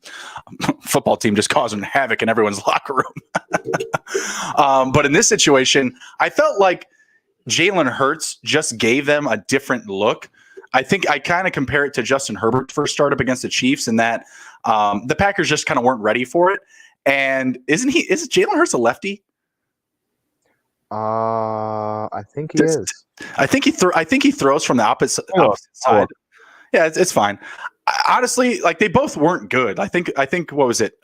just causing havoc in everyone's locker room. But in this situation, I felt like Jalen Hurts just gave them a different look. I think I kind of compare it to Justin Herbert's first start up against the Chiefs in that the Packers just kind of weren't ready for it. And is Jalen Hurts a lefty? I think he is. I think he throws from the opposite side. Yeah, it's fine. Honestly, like they both weren't good. I think what was it?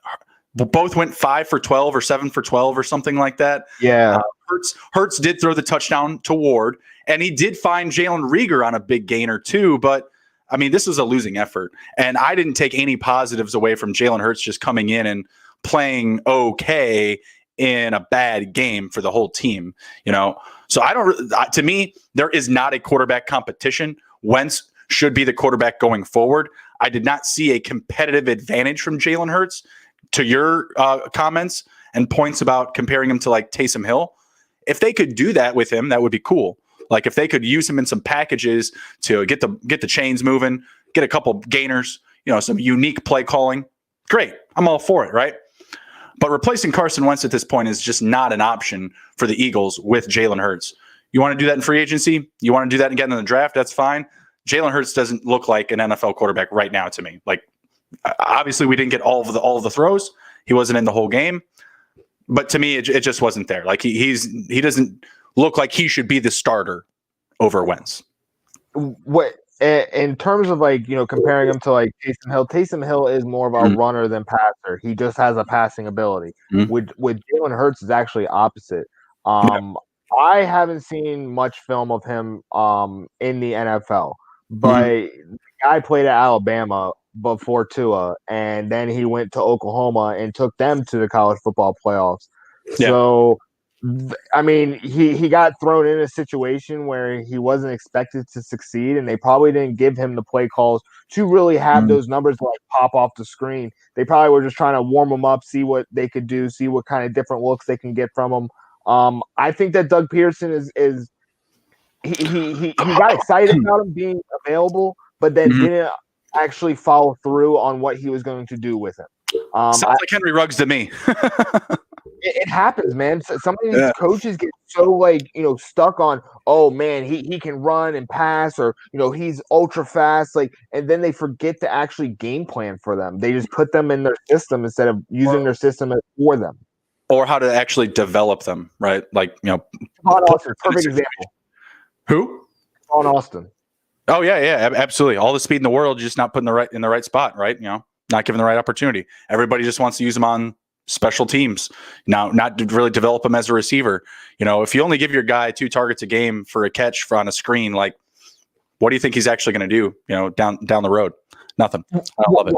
Both went 5 for 12 or 7 for 12 or something like that. Yeah. Hurts did throw the touchdown to Ward, and he did find Jalen Reagor on a big gainer too. But I mean, this was a losing effort, and I didn't take any positives away from Jalen Hurts just coming in and playing okay in a bad game for the whole team. So I don't. To me, there is not a quarterback competition. Wentz should be the quarterback going forward. I did not see a competitive advantage from Jalen Hurts. To your comments and points about comparing him to like Taysom Hill, if they could do that with him, that would be cool. Like if they could use him in some packages to get the chains moving, get a couple gainers, some unique play calling. Great. I'm all for it, right? But replacing Carson Wentz at this point is just not an option for the Eagles with Jalen Hurts. You want to do that in free agency? You want to do that again in the draft? That's fine. Jalen Hurts doesn't look like an NFL quarterback right now to me. Like, obviously, we didn't get all of the throws. He wasn't in the whole game. But to me, it just wasn't there. Like he doesn't look like he should be the starter over Wentz. What in terms of comparing him to Taysom Hill is more of a runner than passer. He just has a passing ability. With Jalen Hurts is actually opposite. I haven't seen much film of him in the NFL, but the guy played at Alabama before Tua, and then he went to Oklahoma and took them to the college football playoffs. Yeah. So, I mean, he got thrown in a situation where he wasn't expected to succeed, and they probably didn't give him the play calls to really have those numbers pop off the screen. They probably were just trying to warm him up, see what they could do, see what kind of different looks they can get from him. I think that Doug Pearson is he got excited about him being available, but then didn't actually follow through on what he was going to do with him. Sounds like Henry Ruggs to me. It happens, man. Some of these coaches get so stuck on, oh man, he can run and pass, or he's ultra fast, and then they forget to actually game plan for them. They just put them in their system instead of using their system for them. Or how to actually develop them, right? Javon Austin, perfect example. Who? Javon Austin. Oh yeah, absolutely. All the speed in the world, just not putting in the right spot, right? Not given the right opportunity. Everybody just wants to use them on special teams. Now, not to really develop them as a receiver. If you only give your guy 2 targets a game for a catch on a screen, what do you think he's actually going to do? Down the road, nothing. I love it.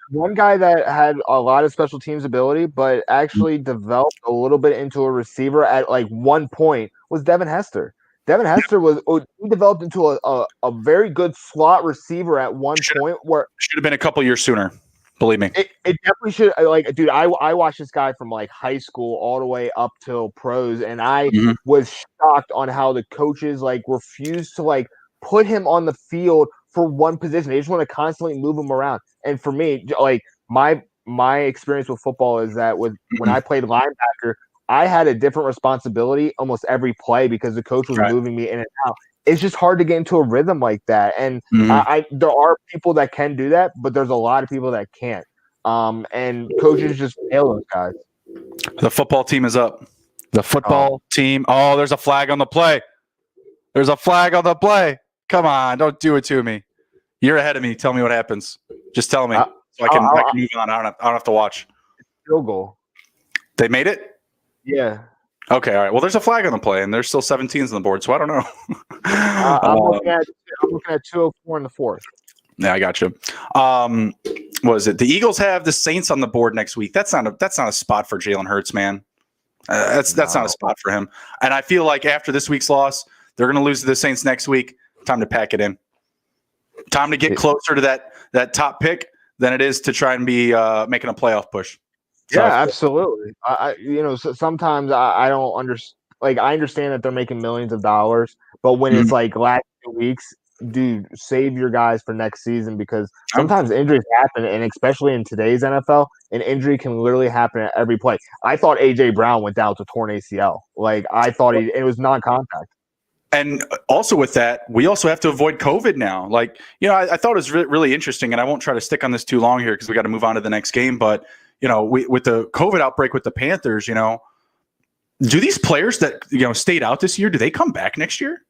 One guy that had a lot of special teams ability, but actually developed a little bit into a receiver at one point was Devin Hester. Devin Hester he developed into a very good slot receiver at one point where should have been a couple years sooner. Believe me, it definitely should. Dude, I watched this guy from high school all the way up till pros, and I was shocked on how the coaches refused to put him on the field for one position. They just want to constantly move him around. And for me, my experience with football is that when I played linebacker, I had a different responsibility almost every play because the coach was moving me in and out. It's just hard to get into a rhythm like that. And there are people that can do that, but there's a lot of people that can't. And coaches just fail those guys. The football team is up. The football team. Oh, there's a flag on the play. There's a flag on the play. Come on, don't do it to me. You're ahead of me. Tell me what happens. Just tell me so I can move on. I don't have to watch. Field goal. They made it? Yeah. Okay, all right. Well, there's a flag on the play, and there's still 17s on the board, so I don't know. I'm looking at 204 in the fourth. Yeah, I got you. Was it the Eagles have the Saints on the board next week? That's not a spot for Jalen Hurts, man. That's not a spot for him. And I feel like after this week's loss, they're going to lose to the Saints next week. Time to pack it in. Time to get closer to that top pick than it is to try and be making a playoff push. Yeah, absolutely. Sometimes I don't understand. I understand that they're making millions of dollars, but when it's last 2 weeks, dude, save your guys for next season because sometimes injuries happen, and especially in today's NFL, an injury can literally happen at every play. I thought AJ Brown went down with a torn ACL. I thought it was non-contact. And also with that, we also have to avoid COVID now. I thought it was really interesting, and I won't try to stick on this too long here because we got to move on to the next game, but with the COVID outbreak with the Panthers, do these players that, stayed out this year, do they come back next year?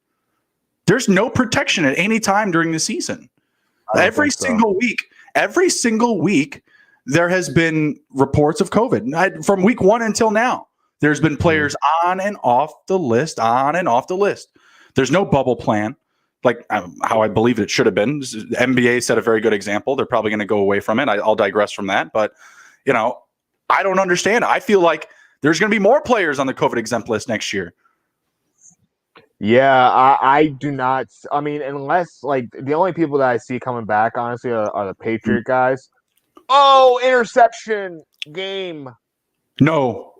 There's no protection at any time during the season. Every single week, there has been reports of COVID. From week 1 until now, there's been players on and off the list. There's no bubble plan, how I believe it should have been. The NBA set a very good example. They're probably going to go away from it. I'll digress from that, but I don't understand. I feel like there's going to be more players on the COVID exempt list next year. Yeah, I do not. I mean, unless the only people that I see coming back, honestly, are the Patriot guys. Oh, interception game. No.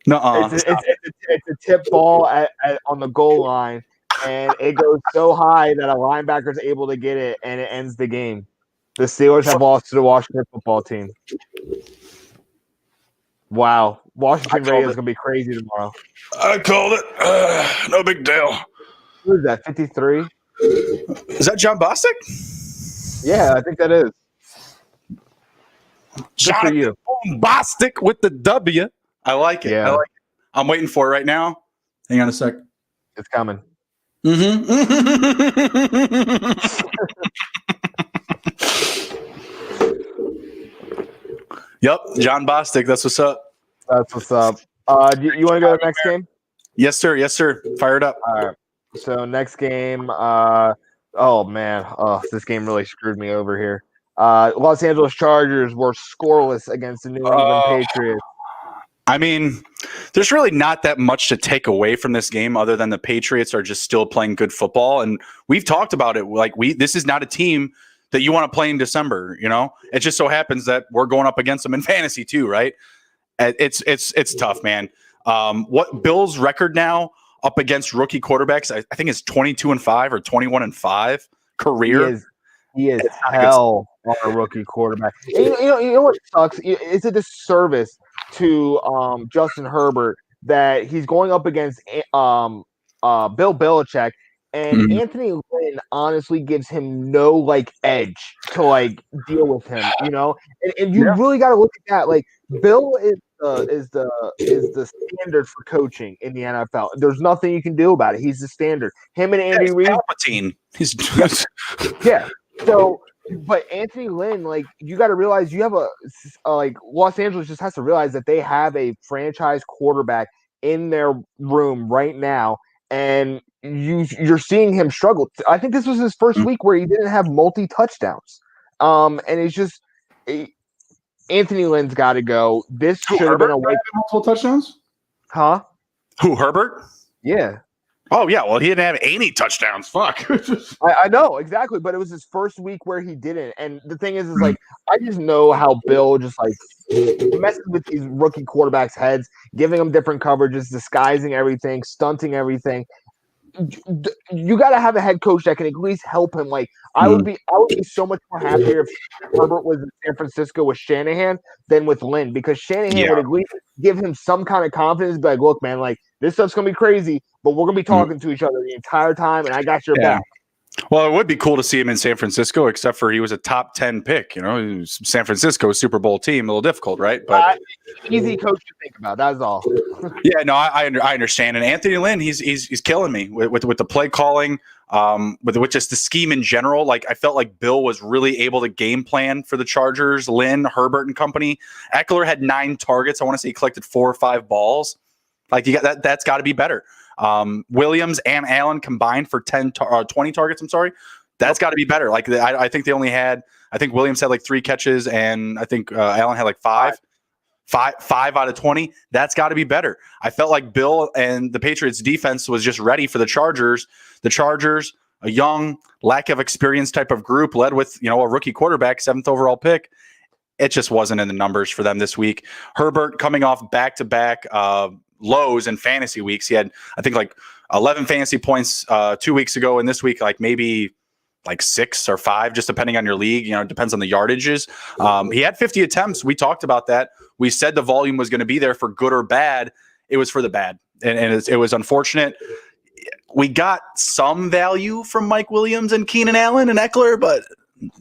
Nuh-uh. It's a tip ball on the goal line, and it goes so high that a linebacker is able to get it, and it ends the game. The Steelers have lost to the Washington football team. Wow. Washington radio is going to be crazy tomorrow. I called it. No big deal. Who is that, 53? Is that John Bostic? Yeah, I think that is. Jonathan Bostic with the W. I like it. Yeah. I like it. I'm waiting for it right now. Hang on a sec. It's coming. Mm-hmm. Yep, John Bostic. That's what's up. That's what's up. You want to go to the next game? Yes, sir. Yes, sir. Fire it up. All right. So next game. Oh man. Oh, this game really screwed me over here. Los Angeles Chargers were scoreless against the New England Patriots. I mean, there's really not that much to take away from this game other than the Patriots are just still playing good football. And we've talked about it. Like this is not a team that you want to play in December. You know, it just so happens that we're going up against them in fantasy too, right? It's tough, man. What Bill's record now up against rookie quarterbacks, I think it's 22-5 or 21-5 career. He is hell on a rookie quarterback. And you know what sucks? It's a disservice to Justin Herbert that he's going up against Bill Belichick, and Anthony Lynn honestly gives him no edge to deal with him, and you really got to look at that. Like, Bill is the standard for coaching in the NFL. There's nothing you can do about it. He's the standard. Him and Andy Reid. Palpatine. He's yeah. So, but Anthony Lynn, you got to realize you have Los Angeles just has to realize that they have a franchise quarterback in their room right now, and you're seeing him struggle. I think this was his first week where he didn't have multi-touchdowns. And it's just Anthony Lynn's got to go. This should have been a multiple touchdowns. Huh? Who, Herbert? Yeah. Oh, yeah. Well, he didn't have any touchdowns. Fuck. I know, exactly. But it was his first week where he didn't. And the thing is I just know how Bill just messes with these rookie quarterbacks' heads, giving them different coverages, disguising everything, stunting everything. You got to have a head coach that can at least help him. I would be so much more happier if Herbert was in San Francisco with Shanahan than with Lynn, because Shanahan would at least give him some kind of confidence. Be like, look, man, this stuff's gonna be crazy, but we're gonna be talking to each other the entire time, and I got your back. Well, it would be cool to see him in San Francisco, except for he was a top 10 pick. San Francisco Super Bowl team, a little difficult, right? But easy coach to think about. That's all. Yeah, no, I understand. And Anthony Lynn, he's killing me with the play calling, with just the scheme in general. I felt like Bill was really able to game plan for the Chargers. Lynn, Herbert, and company. Eckler had 9 targets. I want to say he collected 4 or 5 balls. You got that. That's got to be better. Williams and Allen combined for 20 targets. I'm sorry. That's got to be better. I think they only had, I think Williams had 3 catches, and I think Allen had 5 out of 20. That's got to be better. I felt like Bill and the Patriots defense was just ready for the Chargers. The Chargers, a young, lack of experience type of group, led with, a rookie quarterback, 7th overall pick. It just wasn't in the numbers for them this week. Herbert coming off back-to-back lows in fantasy weeks. He had, I think, 11 fantasy points 2 weeks ago, and this week maybe 6 or 5, just depending on your league. It depends on the yardages. He had 50 attempts. We talked about that. We said the volume was going to be there for good or bad. It was for the bad, and it was unfortunate. We got some value from Mike Williams and Keenan Allen and Eckler, but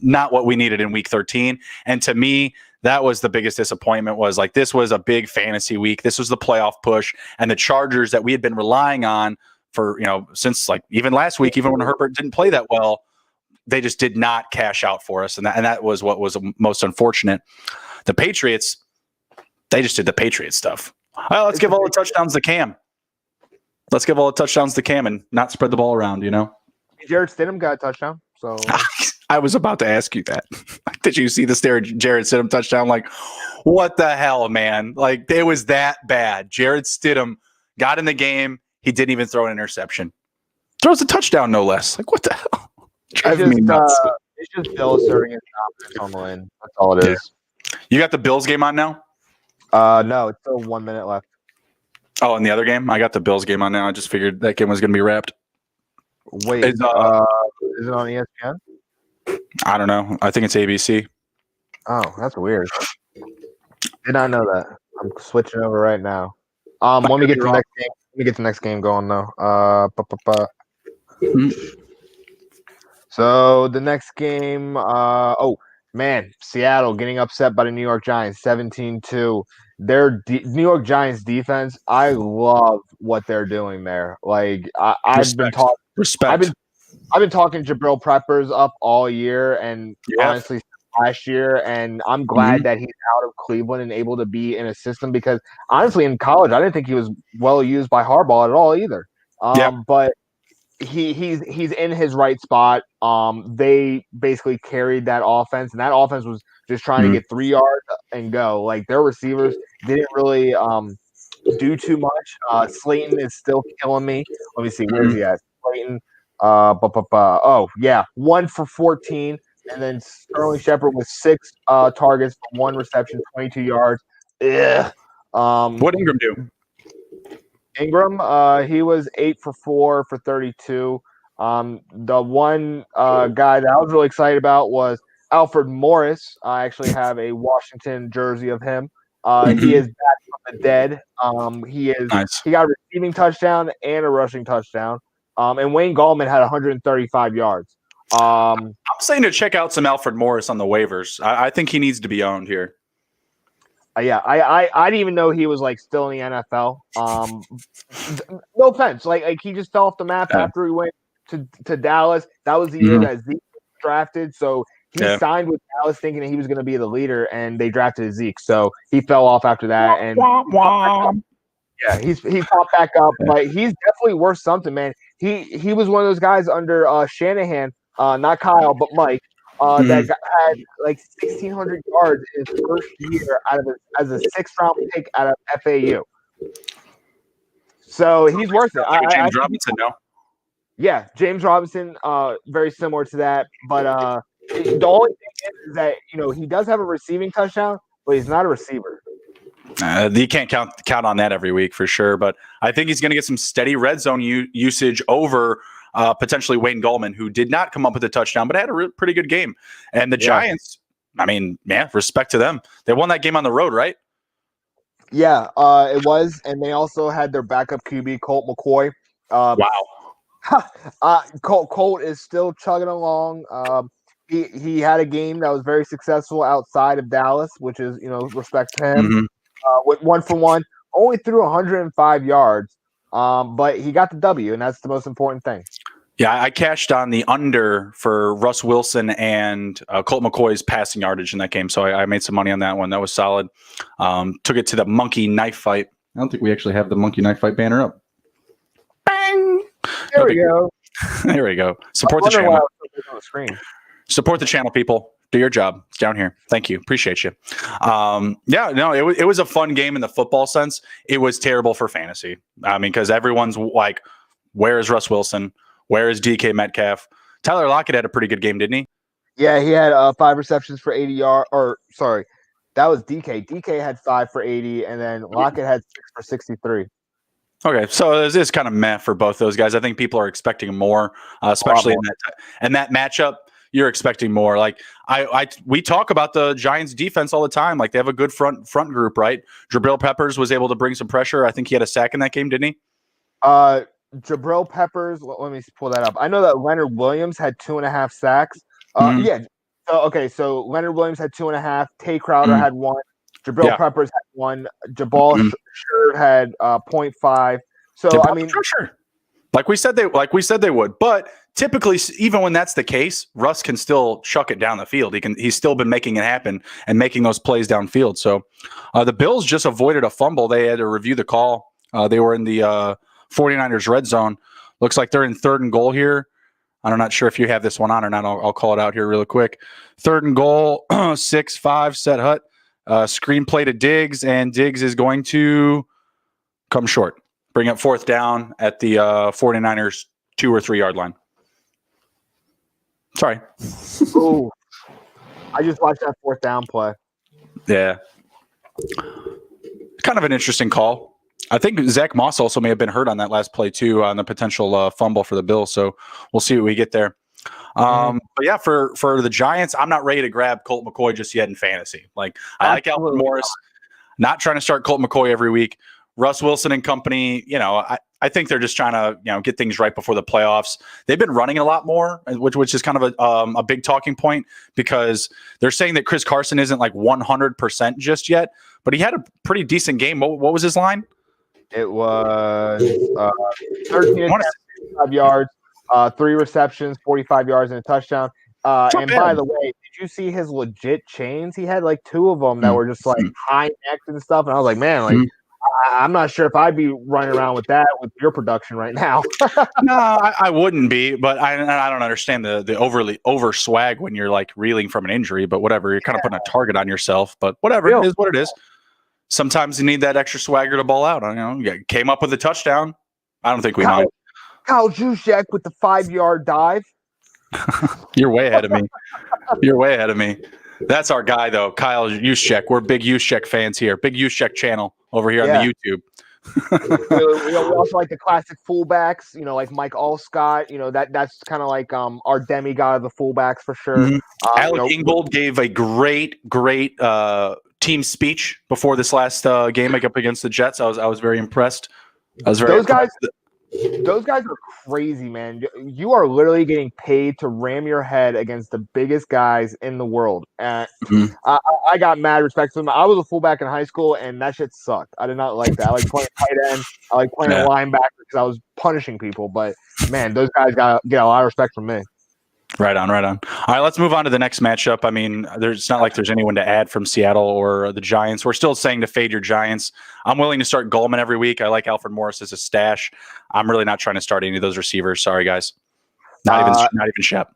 not what we needed in week 13. And to me, that was the biggest disappointment. Was this was a big fantasy week. This was the playoff push, and the Chargers that we had been relying on for since even last week, even when Herbert didn't play that well, they just did not cash out for us, and that was what was most unfortunate. The Patriots, they just did the Patriot stuff. Well, let's give all the touchdowns to Cam. Let's give all the touchdowns to Cam and not spread the ball around. Jarrett Stidham got a touchdown. So I was about to ask you that. Did you see the Jarrett Stidham touchdown? What the hell, man? It was that bad. Jarrett Stidham got in the game. He didn't even throw an interception. Throws a touchdown, no less. What the hell? Driving me nuts. It's just Bill asserting his confidence on the win. That's all it is. You got the Bills game on now? No, it's still 1 minute left. Oh, and the other game? I got the Bills game on now. I just figured that game was going to be wrapped. Wait, Is is it on ESPN? I don't know. I think it's ABC. Oh, that's weird. Did not know that. I'm switching over right now. Let me get to the next game. Let me get the next game going though. So the next game, oh man, Seattle getting upset by the New York Giants, 17-2. Their New York Giants defense, I love what they're doing there. Like I've been talking, Respect. I've been talking Jabril Peppers up all year, and Yeah. honestly last year, and I'm glad that he's out of Cleveland and able to be in a system because honestly in college I didn't think he was well used by Harbaugh at all either. But he's in his right spot. They basically carried that offense, and that offense was just trying to get 3 yards and go. Like their receivers didn't really do too much. Slayton is still killing me. Let me see, where's he at? Slayton. Oh yeah, 1 for 14, and then Sterling Shepard with 6 targets for 1 reception, 22 yards. Ugh. What Ingram do? Ingram, he was 8 for 4 for 32. The one guy that I was really excited about was Alfred Morris. I actually have a Washington jersey of him. He is back from the dead. Nice. He got a receiving touchdown and a rushing touchdown. And Wayne Gallman had 135 yards. I'm saying to check out some Alfred Morris on the waivers. I think he needs to be owned here. Yeah, I didn't even know he was like still in the NFL. No offense, like he just fell off the map after he went to Dallas. That was the year that Zeke was drafted, so he signed with Dallas thinking that he was going to be the leader, and they drafted Zeke, so he fell off after that. And he popped back up, but he's definitely worth something, man. He was one of those guys under Shanahan, not Kyle, but Mike. That had like 1,600 yards his first year as a 6th round pick out of FAU. So he's worth it. James Robinson, no? Yeah, James Robinson, very similar to that. But the only thing is that he does have a receiving touchdown, but he's not a receiver. You can't count on that every week for sure. But I think he's going to get some steady red zone usage over potentially Wayne Gallman, who did not come up with a touchdown, but had a pretty good game. And the Giants, I mean, respect to them. They won that game on the road, right? Yeah, it was. And they also had their backup QB, Colt McCoy. Wow. Colt is still chugging along. He had a game that was very successful outside of Dallas, which is, respect to him. Went 1 for 1, only threw 105 yards. But he got the W, and that's the most important thing. Yeah, I cashed on the under for Russ Wilson and Colt McCoy's passing yardage in that game, so I made some money on that one. That was solid. Took it to the monkey knife fight. I don't think we actually have the monkey knife fight banner up. Bang! There we go. There we go. Support the channel. On the screen. Support the channel, people. Do your job. It's down here. Thank you. Appreciate you. It was a fun game in the football sense. It was terrible for fantasy. I mean, because everyone's like, where is Russ Wilson? Where is DK Metcalf? Tyler Lockett had a pretty good game, didn't he? Yeah, he had 5 receptions for 80 yards. Or, sorry, that was DK. DK had 5 for 80, and then Lockett had 6 for 63. Okay, so it's kind of meh for both those guys. I think people are expecting more, especially in that matchup. You're expecting more. Like we talk about the Giants defense all the time. Like they have a good front group, right? Jabril Peppers was able to bring some pressure. I think he had a sack in that game, didn't he? Jabril Peppers. Let me pull that up. I know that Leonard Williams had 2.5 sacks. Yeah. So Leonard Williams had 2.5. Tay Crowder had 1. Jabril Peppers had 1. Jabal Sure had 0.5. So I mean, sure. Like we said they would, but typically, even when that's the case, Russ can still chuck it down the field. He's still been making it happen and making those plays downfield. So the Bills just avoided a fumble. They had to review the call. They were in the 49ers red zone. Looks like they're in 3rd and goal here. I'm not sure if you have this one on or not. I'll call it out here real quick. 3rd and goal, 6-5, set hut. Screen play to Diggs, and Diggs is going to come short. Bring up 4th down at the 49ers 2 or 3 yard line. Sorry. Oh, I just watched that 4th down play. Yeah. Kind of an interesting call. I think Zach Moss also may have been hurt on that last play too, on the potential fumble for the Bills. So we'll see what we get there. But yeah, for the Giants, I'm not ready to grab Colt McCoy just yet in fantasy. Like I like Alfred Morris, not trying to start Colt McCoy every week. Russ Wilson and company, I think they're just trying to get things right before the playoffs. They've been running a lot more, which is kind of a big talking point because they're saying that Chris Carson isn't like 100% just yet, but he had a pretty decent game. What was his line? It was 13 attempts, 5 yards, 3 receptions, 45 yards, and a touchdown. And by the way, did you see his legit chains? He had like 2 of them that were just like high necked and stuff. And I was like, man, like I'm not sure if I'd be running around with that with your production right now. No, I wouldn't be, but I don't understand the overly over swag when you're like reeling from an injury. But whatever, you're kind of putting a target on yourself. But whatever, it is what it is. Sometimes you need that extra swagger to ball out. You came up with a touchdown. I don't think we mind. Kyle Juszczyk with the 5-yard dive. You're way ahead of me. You're way ahead of me. That's our guy, though, Kyle Juszczyk. We're big Juszczyk fans here. Big Juszczyk channel over here on the YouTube. We also like the classic fullbacks, like Mike Allscott. That's kind of like our demigod of the fullbacks for sure. Alec Ingold gave a great team speech before this last game up against the Jets. I was very impressed. Those guys are crazy, man. You are literally getting paid to ram your head against the biggest guys in the world. And I got mad respect to them. I was a fullback in high school, and that shit sucked. I did not like that. I like playing tight end. I like playing linebacker because I was punishing people. But, man, those guys get a lot of respect from me. Right on. All right, let's move on to the next matchup. I mean, it's not like there's anyone to add from Seattle or the Giants. We're still saying to fade your Giants. I'm willing to start Gallman every week. I like Alfred Morris as a stash. I'm really not trying to start any of those receivers. Sorry, guys. Not even Shep.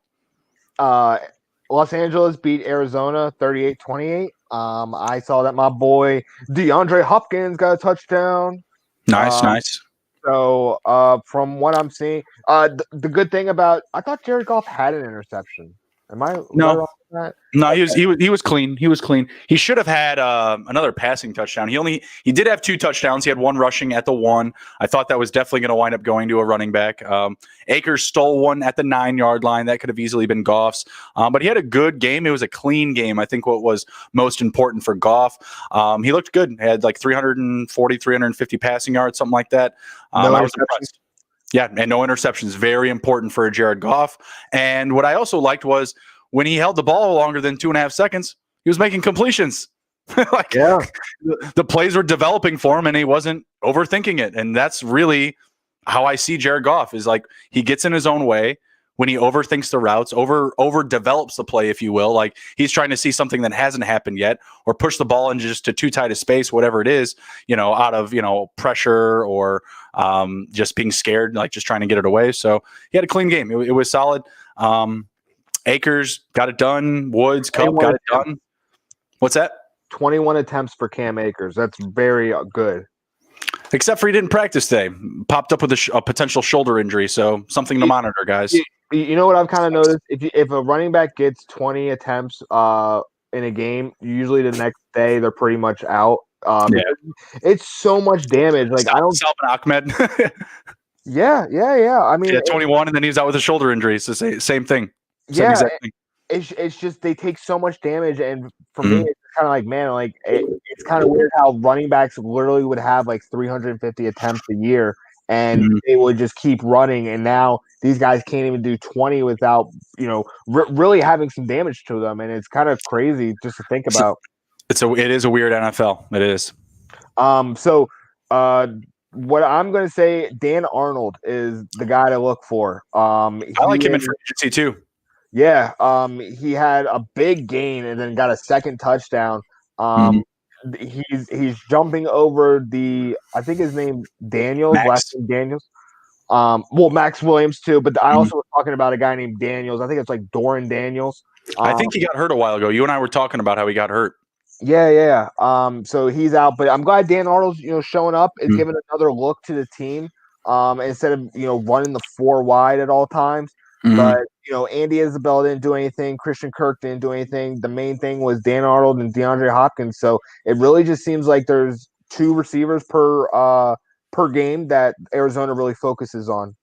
Los Angeles beat Arizona 38-28. I saw that my boy DeAndre Hopkins got a touchdown. Nice. So, from what I'm seeing, the good thing about I thought Jared Goff had an interception. Am I wrong with that? No, he was clean. He was clean. He should have had another passing touchdown. He did have 2 touchdowns. He had 1 rushing at the 1. I thought that was definitely going to wind up going to a running back. Akers stole one at the 9-yard line. That could have easily been Goff's. But he had a good game. It was a clean game. I think what was most important for Goff. He looked good. He had like 340, 350 passing yards, something like that. I was impressed. Yeah, and no interceptions. Very important for Jared Goff. And what I also liked was when he held the ball longer than 2.5 seconds, he was making completions. The plays were developing for him, and he wasn't overthinking it. And that's really how I see Jared Goff is like he gets in his own way when he overthinks the routes, over develops the play, if you will. Like he's trying to see something that hasn't happened yet, or push the ball into just too tight a space, whatever it is, out of pressure or just being scared, like just trying to get it away. So he had a clean game. It was solid. Akers got it done. Woods, Cup got it done. What's that? 21 attempts for Cam Akers. That's very good. Except for he didn't practice today. Popped up with a potential shoulder injury, so something to monitor, guys. You know what I've kind of noticed? If a running back gets 20 attempts in a game, usually the next day they're pretty much out. It's so much damage. Like Salvin Ahmed. Yeah. I mean, 21, and then he's out with a shoulder injury. It's the same thing. It's just they take so much damage, and for me, it's kind of like, man, like it's kind of weird how running backs literally would have like 350 attempts a year, and they would just keep running, and now these guys can't even do 20 without really having some damage to them, and it's kind of crazy just to think about. It is a weird NFL. It is. So what I'm going to say, Dan Arnold is the guy to look for. I like him in free agency too. Yeah, he had a big gain and then got a second touchdown. He's jumping over I think his name Daniels, last name Daniels. Max Williams too, but I also was talking about a guy named Daniels. I think it's like Doran Daniels. I think he got hurt a while ago. You and I were talking about how he got hurt. Yeah. So he's out, but I'm glad Dan Arnold's showing up. It's giving another look to the team. Instead of running the 4 wide at all times. But Andy Isabella didn't do anything. Christian Kirk didn't do anything. The main thing was Dan Arnold and DeAndre Hopkins. So it really just seems like there's 2 receivers per per game that Arizona really focuses on.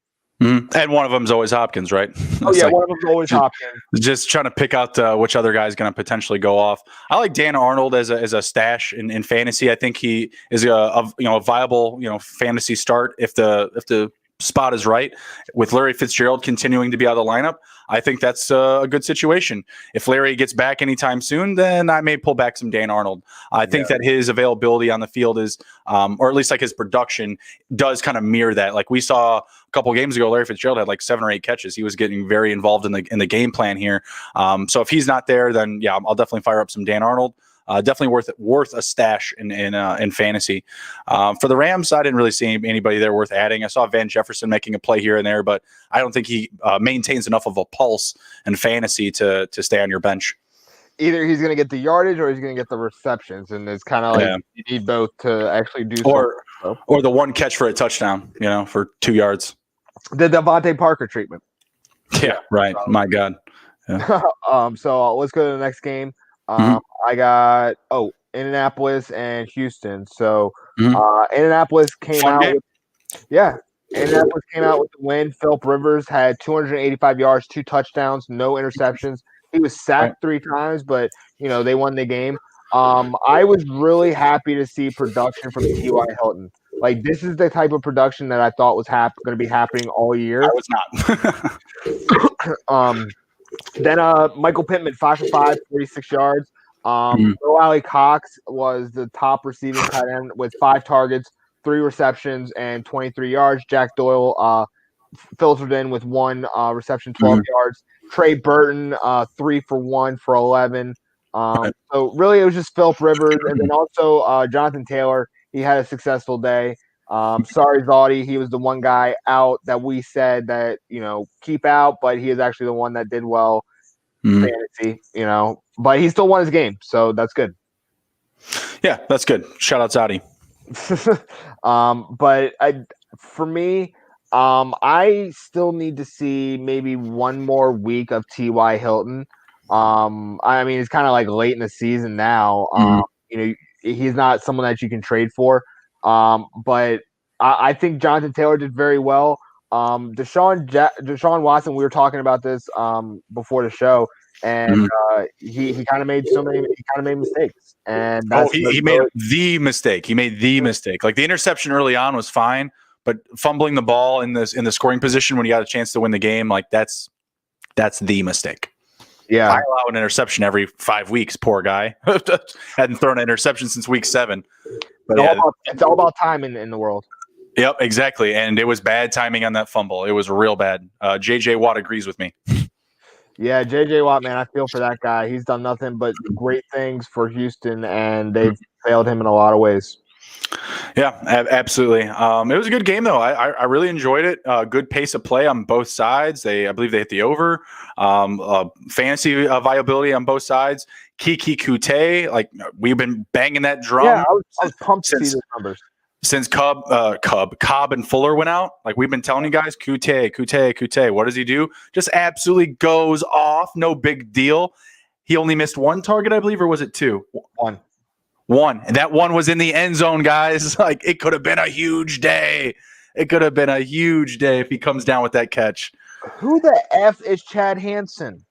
Mm-hmm. And one of them is always Hopkins, right? Oh yeah, one of them is always Hopkins. Just trying to pick out which other guy is going to potentially go off. I like Dan Arnold as a stash in fantasy. I think he is a viable fantasy start if the spot is right. With Larry Fitzgerald continuing to be out of the lineup, I think that's a good situation. If Larry gets back anytime soon, then I may pull back some Dan Arnold. I think that his availability on the field is, or at least like his production does kind of mirror that. Like we saw a couple of games ago, Larry Fitzgerald had like 7 or 8 catches. He was getting very involved in the game plan here. So if he's not there, then yeah, I'll definitely fire up some Dan Arnold. Definitely worth a stash in fantasy. For the Rams, I didn't really see anybody there worth adding. I saw Van Jefferson making a play here and there, but I don't think he maintains enough of a pulse in fantasy to stay on your bench. Either he's going to get the yardage or he's going to get the receptions, and it's kind of like you need both to actually do something. Or the one catch for a touchdown, for 2 yards. The Devontae Parker treatment. Yeah, right. My God. Yeah. So let's go to the next game. I got Indianapolis and Houston. So Indianapolis came out with the win. Phillip Rivers had 285 yards, 2 touchdowns, no interceptions. He was sacked 3 times, but they won the game. I was really happy to see production from T.Y. Hilton. Like, this is the type of production that I thought was going to be happening all year. I was not. Then Michael Pittman, 5 for 5, 46 yards. Bo Alley Cox was the top receiving tight end with 5 targets, 3 receptions, and 23 yards. Jack Doyle filtered in with 1 reception, 12 yards. Trey Burton, 3 for 1 for 11. So really, it was just Phillip Rivers, and then also Jonathan Taylor. He had a successful day. Sorry, Zaudy. He was the one guy out that we said that keep out, but he is actually the one that did well fantasy. But he still won his game, so that's good. Yeah, that's good. Shout out Zaudy. But for me, I still need to see maybe one more week of T.Y. Hilton. I mean, it's kind of like late in the season now. He's not someone that you can trade for. But I think Jonathan Taylor did very well. Deshaun Watson, we were talking about this Mm-hmm. before the show, and he kind of made mistakes. And that's he made the mistake. He made the mistake. Like the interception early on was fine, but fumbling the ball in the scoring position when you got a chance to win the game, like that's the mistake. Yeah, I allow an interception every 5 weeks. Poor guy hadn't thrown an interception since week 7. But it's all about time in the world. Yep, exactly. And it was bad timing on that fumble. It was real bad. JJ Watt agrees with me. Yeah, JJ Watt, man, I feel for that guy. He's done nothing but great things for Houston, and they've failed him in a lot of ways. Yeah, absolutely. It was a good game, though. I really enjoyed it. Good pace of play on both sides. I believe they hit the over. Fantasy viability on both sides. Kiki Kute, like we've been banging that drum. Yeah, I was pumped to see those numbers. Since Cobb and Fuller went out, like we've been telling you guys, Kute. What does he do? Just absolutely goes off. No big deal. He only missed 1 target, I believe, or was it 2? 1. And that 1 was in the end zone, guys. Like it could have been a huge day. It could have been a huge day if he comes down with that catch. Who the F is Chad Hansen?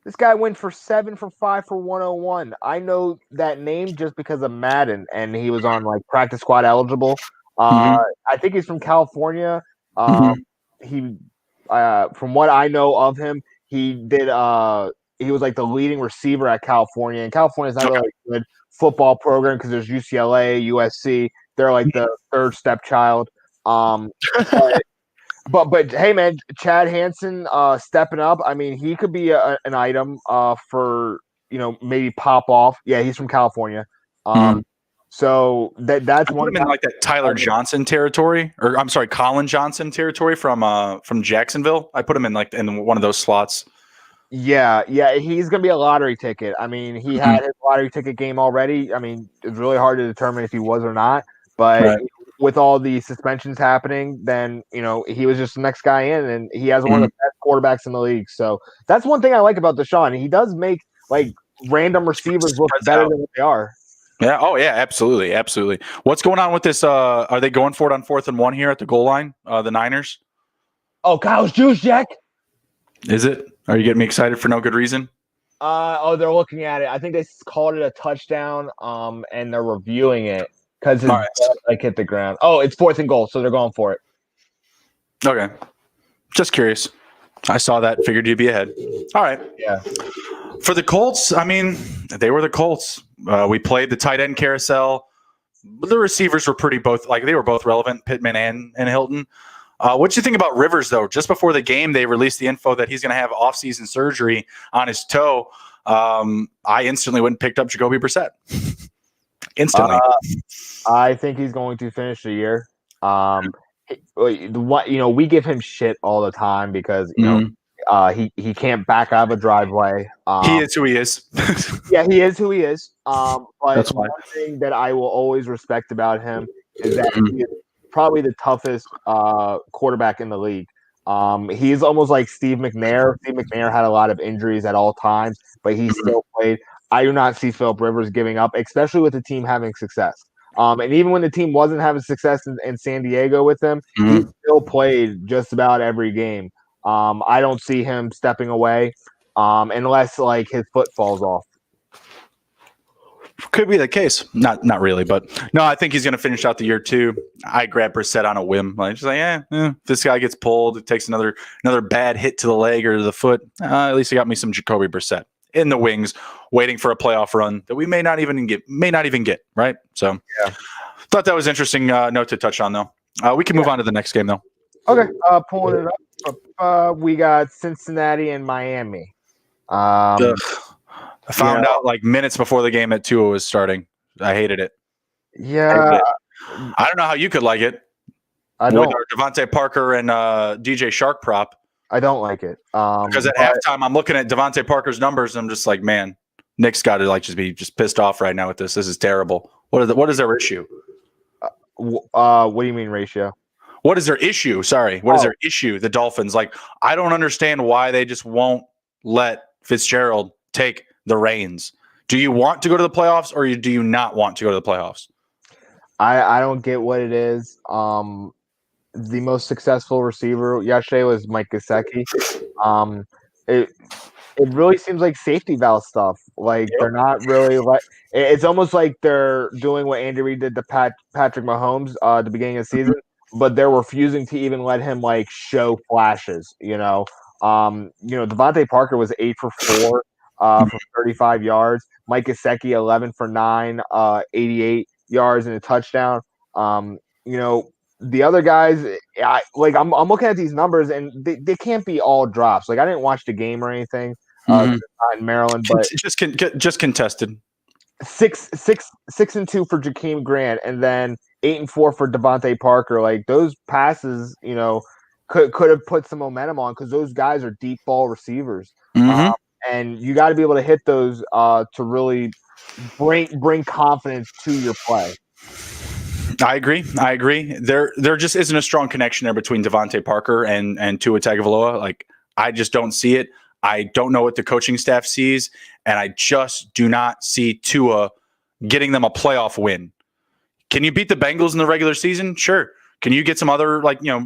This guy went for 7 for 5 for 101. I know that name just because of Madden, and he was on like practice squad eligible. I think he's from California. He, from what I know of him, he did. He was like the leading receiver at California, and California's not really a good football program because there's UCLA, USC. They're like the third stepchild. But hey, man, Chad Hansen stepping up. I mean, he could be an item for maybe pop off. Yeah, he's from California. So that's one. Put him in like that Tyler Johnson territory, or I'm sorry, Colin Johnson territory from Jacksonville. I put him in one of those slots. Yeah, he's gonna be a lottery ticket. I mean, he had his lottery ticket game already. I mean, it's really hard to determine if he was or not, but with all the suspensions happening, then he was just the next guy in, and he has one of the best quarterbacks in the league. So that's one thing I like about Deshaun. He does make like random receivers look better than what they are. Yeah. Oh, yeah. Absolutely. Absolutely. What's going on with this? Are they going for it on 4th and 1 here at the goal line? The Niners? Oh, Kyle's juice, Jack. Is it? Are you getting me excited for no good reason? They're looking at it. I think they called it a touchdown. And they're reviewing it because his All ball, like hit the ground. Oh, it's 4th and goal, so they're going for it. right. Okay. Just curious. I saw that. Figured you'd be ahead. All right. Yeah. For the Colts, I mean, they were the Colts. We played the tight end carousel. The receivers were they were both relevant, Pittman and Hilton. What do you think about Rivers, though? Just before the game, they released the info that he's going to have off-season surgery on his toe. I instantly went and picked up Jacoby Brissett. Instantly. I think he's going to finish the year. We give him shit all the time because he can't back out of a driveway. He is who he is. Yeah, he is who he is. But That's why. one thing that I will always respect about him is that he is probably the toughest quarterback in the league. He's almost like Steve McNair. Steve McNair had a lot of injuries at all times, but he still played. I do not see Philip Rivers giving up, especially with the team having success. And even when the team wasn't having success in San Diego with him, he still played just about every game. I don't see him stepping away unless like his foot falls off. Could be the case. Not really, but no, I think he's going to finish out the year too. I grabbed Brissett on a whim. Like, just like, if this guy gets pulled, it takes another bad hit to the leg or to the foot. At least he got me some Jacoby Brissett in the wings, waiting for a playoff run that we may not even get. Right. So, yeah, thought that was interesting note to touch on though. We can move on to the next game though. Okay, pulling it up. We got Cincinnati and Miami. I found out like minutes before the game that Tua was starting. I hated it. Yeah. I don't know how you could like it. I don't. With our Devontae Parker and DJ Shark prop. I don't like it. Because at halftime, I'm looking at Devontae Parker's numbers, and I'm just like, man, Nick's got to like just be pissed off right now with this. This is terrible. What is their issue? What do you mean ratio? What is their issue? Sorry. What is their issue? The Dolphins. Like, I don't understand why they just won't let Fitzgerald take the reins. Do you want to go to the playoffs or do you not want to go to the playoffs? I don't get what it is. The most successful receiver yesterday was Mike Gesicki. It really seems like safety valve stuff. Like they're not really like. It's almost like they're doing what Andy Reid did to Patrick Mahomes at the beginning of the season, but they're refusing to even let him like show flashes. Devontae Parker was 8 for 4 from 35 yards. Mike Gesicki 11 for 9, 88 yards and a touchdown. The other guys, I'm looking at these numbers and they can't be all drops. Like I didn't watch the game or anything. Not in Maryland, but just contested. 6-2 for Jakeem Grant, and then 8-4 for Devontae Parker. Like those passes, could have put some momentum on because those guys are deep ball receivers, and you got to be able to hit those to really bring confidence to your play. I agree. There just isn't a strong connection there between Devontae Parker and Tua Tagovailoa. Like I just don't see it. I don't know what the coaching staff sees, and I just do not see Tua getting them a playoff win. Can you beat the Bengals in the regular season? Sure. Can you get some other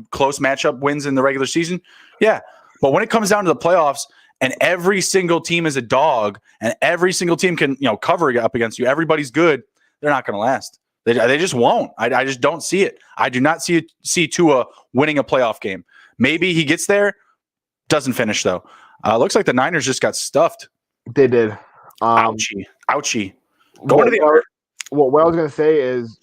close matchup wins in the regular season? Yeah. But when it comes down to the playoffs and every single team is a dog and every single team can cover up against you, everybody's good, they're not going to last. They just won't. I just don't see it. I do not see Tua winning a playoff game. Maybe he gets there, doesn't finish though. Looks like the Niners just got stuffed. They did. Ouchie. What I was going to say is,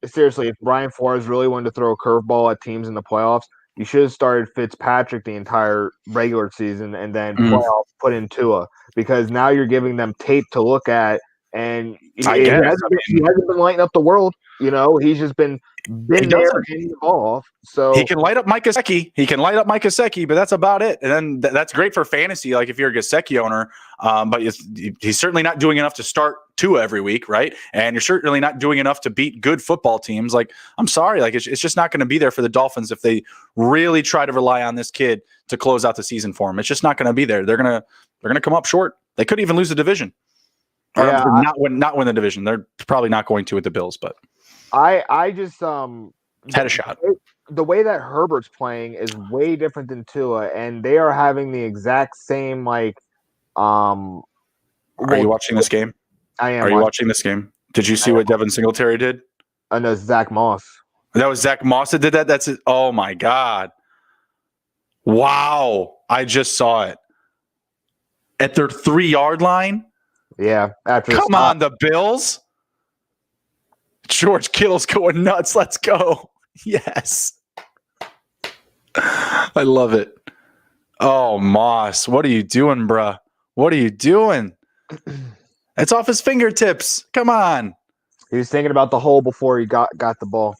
seriously, if Brian Flores really wanted to throw a curveball at teams in the playoffs, you should have started Fitzpatrick the entire regular season and then playoffs put in Tua, because now you're giving them tape to look at. And he hasn't been lighting up the world. He's just been there and involved. So he can light up Mike Gesicki. But that's about it. And then that's great for fantasy, like if you're a Gesicki owner. But he's certainly not doing enough to start Tua every week, right? And you're certainly not doing enough to beat good football teams. Like, I'm sorry, like it's just not going to be there for the Dolphins if they really try to rely on this kid to close out the season for him. It's just not going to be there. They're gonna come up short. They could even lose the division. Or Yeah, not win the division. They're probably not going to with the Bills, but I just had a shot. the way that Herbert's playing is way different than Tua, and they are having the exact same like um. Are you Well, watching this game? I am Are you watching. watching this game? Did you see what Devin Singletary did? I know Zach Moss. That was Zach Moss that did that. That's it. Oh my God! Wow! I just saw it at their 3-yard line. Yeah, after Come on, the Bills. George Kittle's going nuts. Let's go. Yes. I love it. Oh, Moss. What are you doing, bruh? What are you doing? It's off his fingertips. Come on. He was thinking about the hole before he got the ball.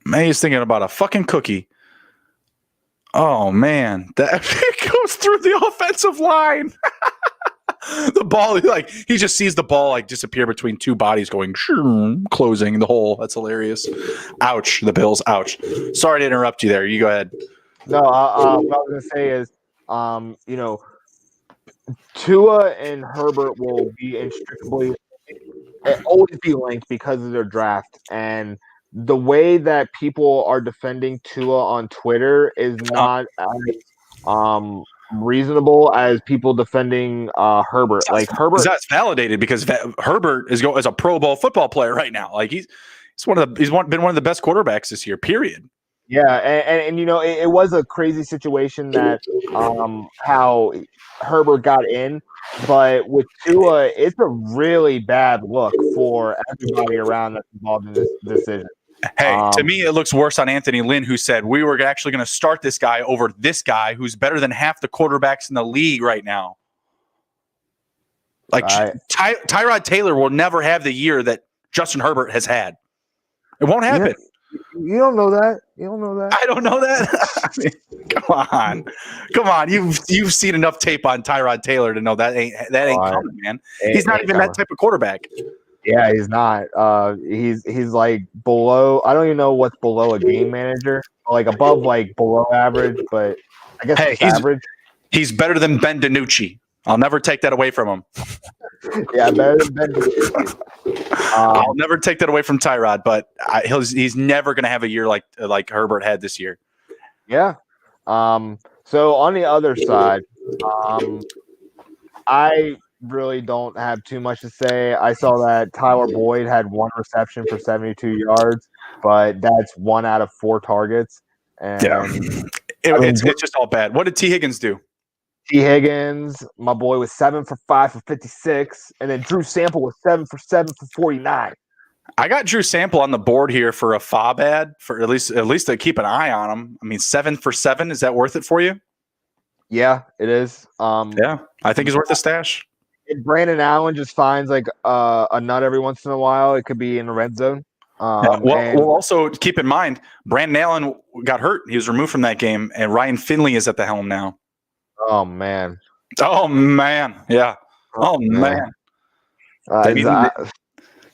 Man, he's thinking about a fucking cookie. Oh, man. That goes through the offensive line. The ball, like, he just sees the ball like disappear between two bodies going, closing the hole. That's hilarious. Ouch. The Bills. Ouch. Sorry to interrupt you there. You go ahead. No, what I was gonna say is, Tua and Herbert will be inextricably always be linked because of their draft, and the way that people are defending Tua on Twitter is not as reasonable as people defending Herbert. Like Herbert, that's validated because Herbert is as a Pro Bowl football player right now. Like he's been one of the best quarterbacks this year. Period. yeah, and it was a crazy situation that how Herbert got in, but with Tua, it's a really bad look for everybody around that's involved in this decision. Hey, to me, it looks worse on Anthony Lynn, who said we were actually going to start this guy over this guy who's better than half the quarterbacks in the league right now. Like Tyrod Taylor will never have the year that Justin Herbert has had. It won't happen. You don't know that. You don't know that. I don't know that. I mean, come on. You've seen enough tape on Tyrod Taylor to know that ain't coming, man. He's not even that type of quarterback. Yeah, he's not. He's like below. I don't even know what's below a game manager. Like above, like below average, but I guess he's average. He's better than Ben DiNucci. I'll never take that away from him. Yeah, better than Ben DiNucci. I'll never take that away from Tyrod, but he's never going to have a year like Herbert had this year. Yeah. So on the other side, I really don't have too much to say. I saw that Tyler Boyd had 1 reception for 72 yards, but that's 1 out of 4 targets. And it's just all bad. What did T. Higgins do? T. Higgins, my boy, was 7 for 5 for 56, and then Drew Sample was 7 for 7 for 49. I got Drew Sample on the board here for a fob ad for at least to keep an eye on him. I mean, 7 for 7, is that worth it for you? Yeah, it is. Yeah, I think he's worth a stash. If Brandon Allen just finds like a nut every once in a while, it could be in the red zone. We'll also keep in mind Brandon Allen got hurt; he was removed from that game, and Ryan Finley is at the helm now. Oh man! Yeah. Oh man!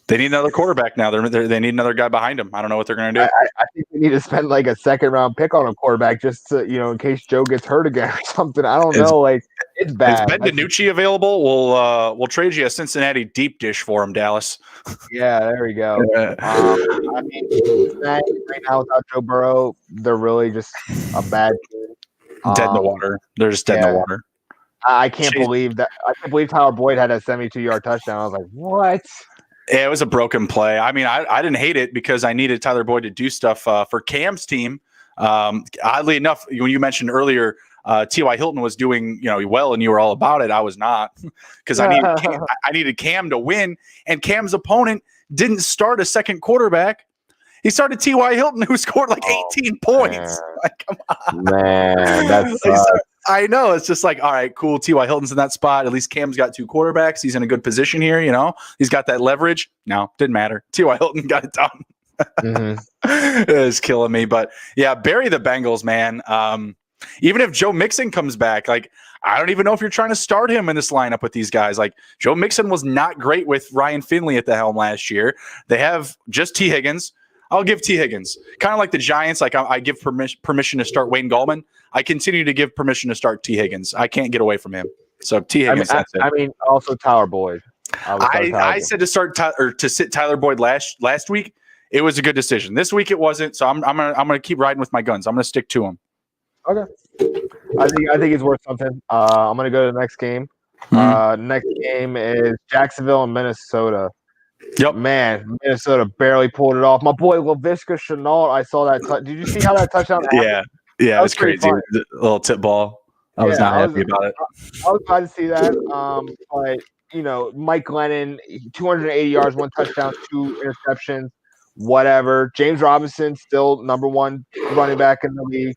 They need another quarterback now. They need another guy behind him. I don't know what they're going to do. I think they need to spend like a 2nd-round pick on a quarterback just to, in case Joe gets hurt again or something. I don't know. Like it's bad. Is Ben DiNucci available? We'll trade you a Cincinnati deep dish for him, Dallas. Yeah, there we go. I mean, right now without Joe Burrow, they're really just a bad team. Dead in the water. They're just dead in the water. I can't believe that. I can't believe Tyler Boyd had a 72-yard touchdown. I was like, what? Yeah, it was a broken play. I mean, I didn't hate it because I needed Tyler Boyd to do stuff for Cam's team. Oddly enough, when you mentioned earlier, T.Y. Hilton was doing well, and you were all about it. I was not because I needed Cam to win, and Cam's opponent didn't start a second quarterback. He started T.Y. Hilton, who scored like 18 points. Man. Like, come on, man, that's. I know. It's just like, all right, cool. T.Y. Hilton's in that spot. At least Cam's got 2 quarterbacks. He's in a good position here. He's got that leverage. No, didn't matter. T.Y. Hilton got it done. It was killing me. But yeah, bury the Bengals, man. Even if Joe Mixon comes back, like, I don't even know if you're trying to start him in this lineup with these guys. Like, Joe Mixon was not great with Ryan Finley at the helm last year. They have just T. Higgins. I'll give T. Higgins. Kind of like the Giants, like I give permission to start Wayne Gallman. I continue to give permission to start T. Higgins. I can't get away from him. So T. Higgins, that's it. I mean, also Tyler Boyd. I said to start to sit Tyler Boyd last week. It was a good decision. This week it wasn't, so I'm gonna keep riding with my guns. I'm gonna stick to him. Okay. I think he's worth something. I'm gonna go to the next game. Next game is Jacksonville and Minnesota. Yep. Man, Minnesota barely pulled it off. My boy Laviska Shenault, I saw that. Did you see how that touchdown happened? Yeah, it was crazy. Funny. The little tip ball. I was not happy about it. I was glad to see that. But Mike Glennon, 280 yards, 1 touchdown, 2 interceptions, whatever. James Robinson still number 1 running back in the league.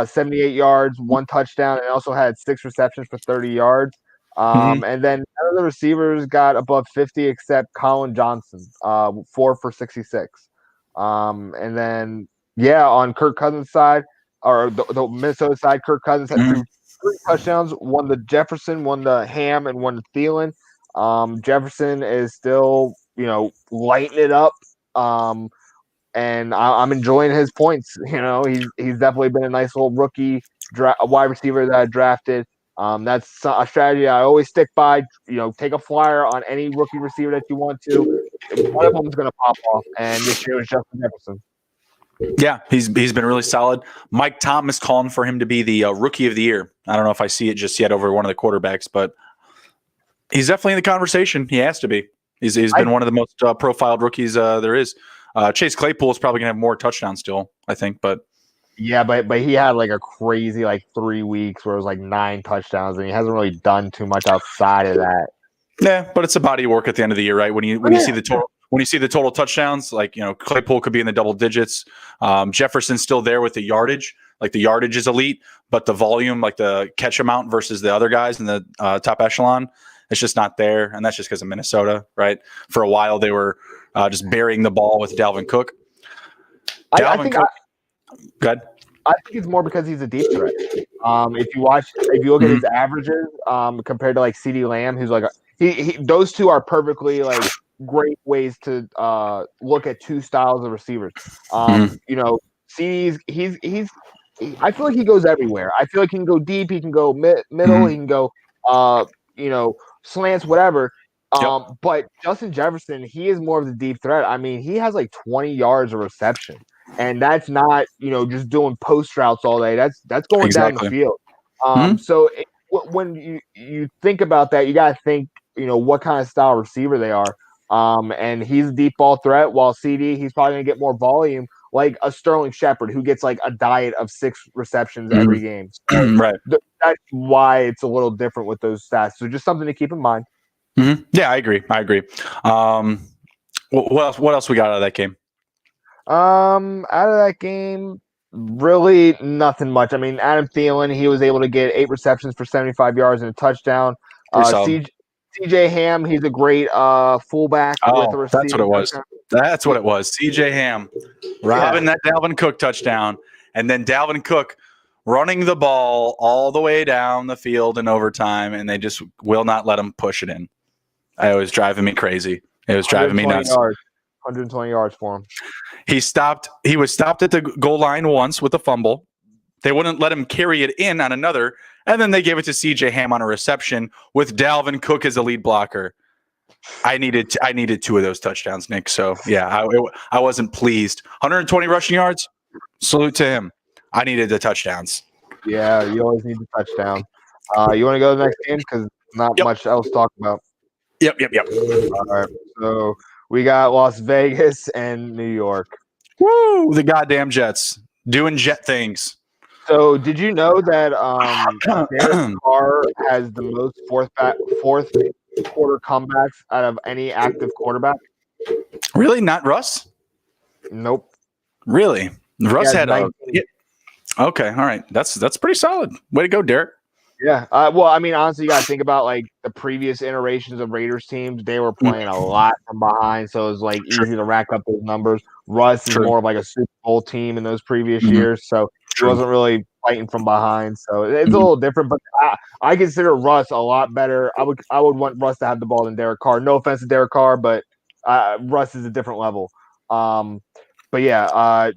78 yards, 1 touchdown, and also had 6 receptions for 30 yards. And then none of the receivers got above 50 except Colin Johnson, 4 for 66. And then, on Kirk Cousins' side, or the Minnesota side, Kirk Cousins had 3 touchdowns, one to Jefferson, one to Ham, and one to Thielen. Jefferson is still, lighting it up. And I'm enjoying his points. He's definitely been a nice little rookie wide receiver that I drafted. That's a strategy I always stick by. Take a flyer on any rookie receiver that you want to. One of them is going to pop off, and this year is Justin Jefferson. Yeah, he's been really solid. Mike Thomas calling for him to be the rookie of the year. I don't know if I see it just yet over one of the quarterbacks, but he's definitely in the conversation. He has to be. He's been one of the most profiled rookies there is. Chase Claypool is probably going to have more touchdowns still, I think, but yeah, but he had like a crazy 3 weeks where it was 9 touchdowns, and he hasn't really done too much outside of that. Yeah, but it's a body of work at the end of the year, right? When you see the total. When you see the total touchdowns, Claypool could be in the double digits. Jefferson's still there with the yardage. The yardage is elite, but the volume, the catch amount versus the other guys in the top echelon, it's just not there. And that's just because of Minnesota, right? For a while, they were just burying the ball with Dalvin Cook. Go ahead. I think it's more because he's a deep threat. If you look at his averages compared to CeeDee Lamb, who's those two are perfectly great ways to look at 2 styles of receivers. CeeDee's I feel like he goes everywhere. I feel like he can go deep, he can go middle, he can go slants, whatever. But Justin Jefferson, he is more of the deep threat. I mean, he has 20 yards of reception, and that's not just doing post routes all day. That's going down the field. So when you think about that, you got to think what kind of style receiver they are. And he's a deep ball threat, while CD, he's probably going to get more volume, like a Sterling Shepard, who gets a diet of 6 receptions every game. So right. That's why it's a little different with those stats. So just something to keep in mind. Yeah, I agree. What else we got out of that game? Out of that game, really nothing much. I mean, Adam Thielen, he was able to get 8 receptions for 75 yards and a touchdown. CJ Ham, he's a great fullback with a receiving. That's what it was. That's what it was. CJ Ham robbing that Dalvin Cook touchdown, and then Dalvin Cook running the ball all the way down the field in overtime, and they just will not let him push it in. It was driving me crazy. It was driving me nuts. 120 yards for him. He was stopped at the goal line once with a fumble. They wouldn't let him carry it in on another, and then they gave it to CJ Ham on a reception with Dalvin Cook as a lead blocker. I needed 2 of those touchdowns, Nick. So yeah, I wasn't pleased. 120 rushing yards. Salute to him. I needed the touchdowns. Yeah, you always need the touchdown. You want to go to the next game because not much else to talk about. Yep. All right, so we got Las Vegas and New York. Woo! The goddamn Jets doing Jet things. So, did you know that Derek Carr has the most fourth quarter comebacks out of any active quarterback? Really? Not Russ? Nope. Really? Russ had a. Okay, all right. That's pretty solid. Way to go, Derek. Yeah. Well, I mean, honestly, you got to think about the previous iterations of Raiders teams. They were playing a lot from behind, so it was easy to rack up those numbers. Russ is more of a Super Bowl team in those previous years, so he wasn't really fighting from behind. So it's a little different, but I consider Russ a lot better. I would want Russ to have the ball than Derek Carr. No offense to Derek Carr, but Russ is a different level. But yeah,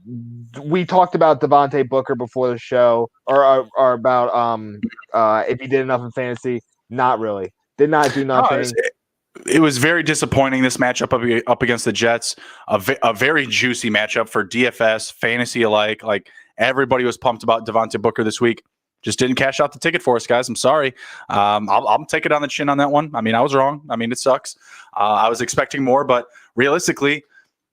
we talked about Devontae Booker before the show, or about if he did enough in fantasy. Not really. Did not do nothing. it was very disappointing, this matchup up against the Jets. A very juicy matchup for DFS, fantasy alike. Like, everybody was pumped about Devontae Booker this week. Just didn't cash out the ticket for us, guys. I'm sorry. I'll take it on the chin on that one. I mean, I was wrong. I mean, it sucks. I was expecting more, but realistically,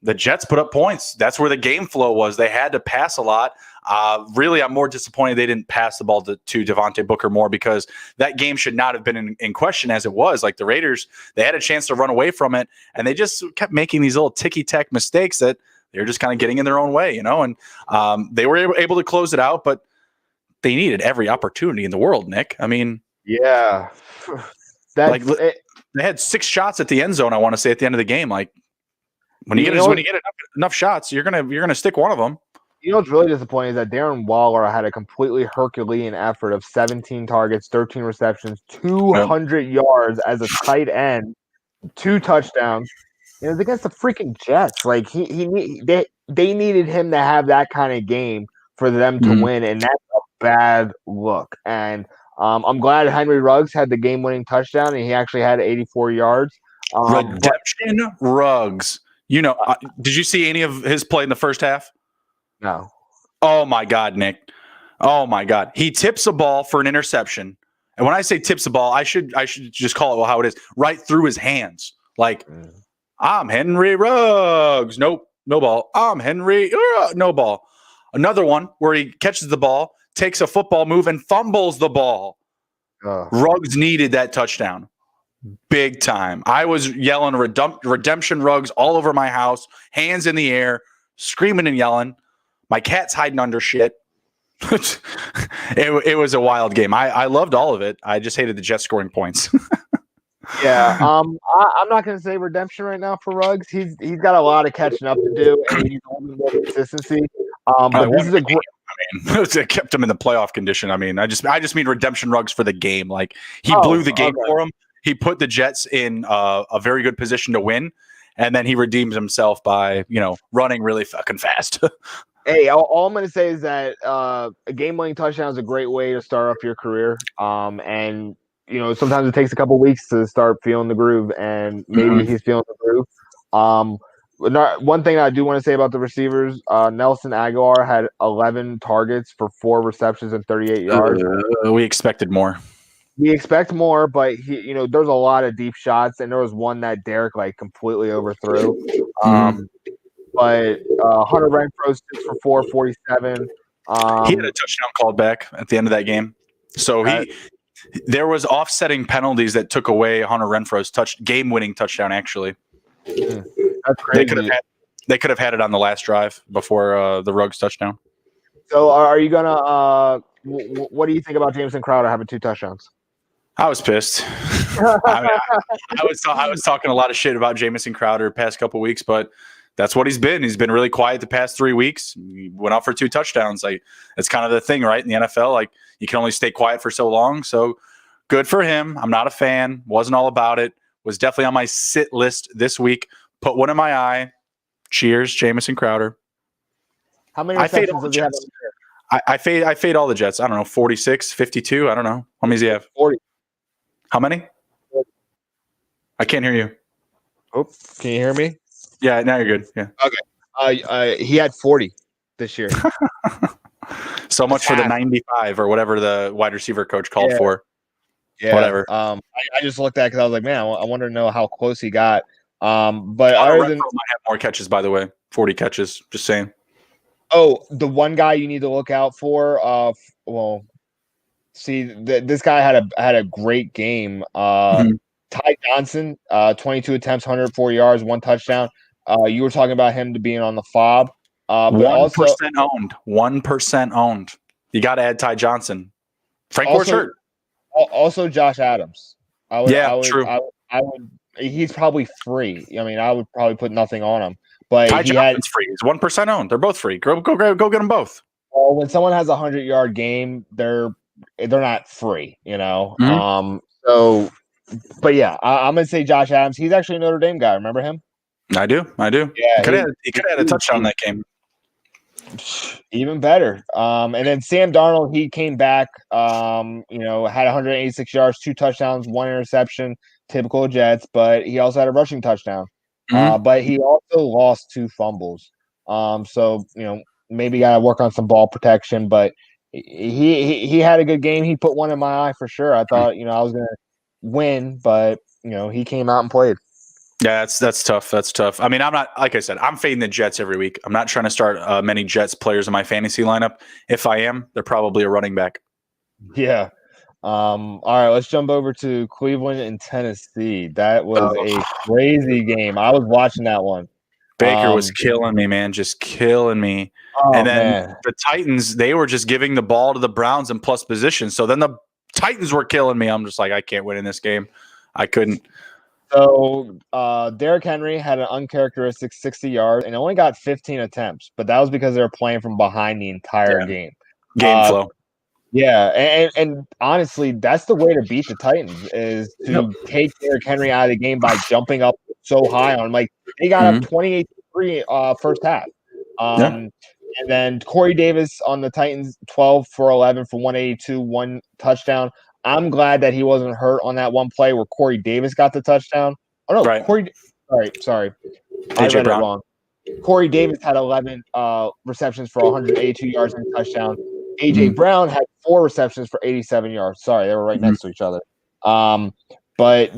the Jets put up points. That's where the game flow was. They had to pass a lot. Really, I'm more disappointed they didn't pass the ball to Devontae Booker more, because that game should not have been in question as it was. Like, the Raiders, they had a chance to run away from it, and they just kept making these little ticky-tack mistakes that they're just kind of getting in their own way, and they were able to close it out, but they needed every opportunity in the world, Nick. I mean, yeah, like, they had 6 shots at the end zone, I want to say, at the end of the game. Like, when you get enough shots, you're gonna stick one of them. You know what's really disappointing is that Darren Waller had a completely Herculean effort of 17 targets, 13 receptions, 200 yards as a tight end, 2 touchdowns. It was against the freaking Jets. Like, they needed him to have that kind of game for them to win, and that's a bad look. And I'm glad Henry Ruggs had the game-winning touchdown, and he actually had 84 yards. Redemption Ruggs. Did you see any of his play in the first half? No. Oh my God, Nick. Oh my God. He tips a ball for an interception. And when I say tips a ball, I should just call it how it is. Right through his hands. Like, I'm Henry Ruggs. Nope. No ball. I'm Henry. No ball. Another one where he catches the ball, takes a football move, and fumbles the ball. Ruggs needed that touchdown. Big time. I was yelling redemption Ruggs all over my house, hands in the air, screaming and yelling. My cat's hiding under shit. It was a wild game. I loved all of it. I just hated the Jets scoring points. Yeah. I'm not going to say redemption right now for Ruggs. He's got a lot of catching up to do, and he needs a little more consistency. But this is a great. It kept him in the playoff condition. I mean, I just mean redemption Ruggs for the game. Like, he blew the game for him. He put the Jets in a very good position to win, and then he redeems himself by running really fucking fast. Hey, all I'm going to say is that a game-winning touchdown is a great way to start off your career. And sometimes it takes a couple weeks to start feeling the groove, and maybe he's feeling the groove. One thing I do want to say about the receivers, Nelson Aguilar had 11 targets for 4 receptions and 38 yards. We expected more. We expect more, but there's a lot of deep shots, and there was one that Derek completely overthrew. But Hunter Renfrow 6 for 447. He had a touchdown called back at the end of that game. So there was offsetting penalties that took away Hunter Renfrow's game-winning touchdown. Actually, that's crazy. They could have had it on the last drive before the Ruggs touchdown. So, are you gonna? What do you think about Jamison Crowder having 2 touchdowns? I was pissed. I was talking a lot of shit about Jamison Crowder past couple weeks, but that's what he's been. He's been really quiet the past 3 weeks. He went out for 2 touchdowns. Like, it's kind of the thing, right? In the NFL, like, you can only stay quiet for so long. So good for him. I'm not a fan. Wasn't all about it. Was definitely on my sit list this week. Put one in my eye. Cheers, Jamison Crowder. How many receptions does he have? I fade all the Jets. I don't know, 46, 52. I don't know. How many does he have? 40. How many? 40. I can't hear you. Oh, can you hear me? Yeah, now you're good. Yeah. Okay. He had 40 this year. So much for the 95 or whatever the wide receiver coach called for. Yeah. Whatever. I just looked at it because I was like, man, I want to know how close he got. But other than might have more catches, by the way. 40 catches. Just saying. Oh, the one guy you need to look out for. This guy had a great game. Ty Johnson, 22 attempts, 104 yards, 1 touchdown. You were talking about him to being on the fob. 1% owned. 1% owned. You got to add Ty Johnson. Frank Gore's hurt. Also, Josh Adams. True. He's probably free. I mean, I would probably put nothing on him. But Ty Johnson's free. He's 1% owned. They're both free. Go get them both. Well, when someone has a 100-yard game, they're not free. But yeah, I'm gonna say Josh Adams. He's actually a Notre Dame guy. Remember him? I do. Yeah, he could have had a touchdown in that game. Even better. And then Sam Darnold, he came back. Had 186 yards, 2 touchdowns, 1 interception. typical Jets, but he also had a rushing touchdown. Mhm. But he also lost 2 fumbles. So maybe got to work on some ball protection. But he had a good game. He put one in my eye for sure. I thought I was gonna win, but he came out and played. Yeah, that's tough. That's tough. I mean, I'm not like I said. I'm fading the Jets every week. I'm not trying to start many Jets players in my fantasy lineup. If I am, they're probably a running back. Yeah. All right, let's jump over to Cleveland and Tennessee. That was a crazy game. I was watching that one. Baker was killing me, man, just killing me. And Oh then man. the Titans, they were just giving the ball to the Browns in plus position. So then the Titans were killing me. I'm just like, I can't win in this game. I couldn't. So Derrick Henry had an uncharacteristic 60 yards and only got 15 attempts, but that was because they were playing from behind the entire game. Game flow. Yeah, and honestly, that's the way to beat the Titans is to take Derrick Henry out of the game by jumping up so high on him. Like they got up 28-3 first half. And then Corey Davis on the Titans 12 for 11 for 182, 1 touchdown. I'm glad that he wasn't hurt on that one play where Corey Davis got the touchdown. Oh no, Right. Sorry. I AJ read Brown. it wrong. Corey Davis had 11 receptions for 182 yards and a touchdown. AJ Brown had 4 receptions for 87 yards. Sorry, they were right next to each other. But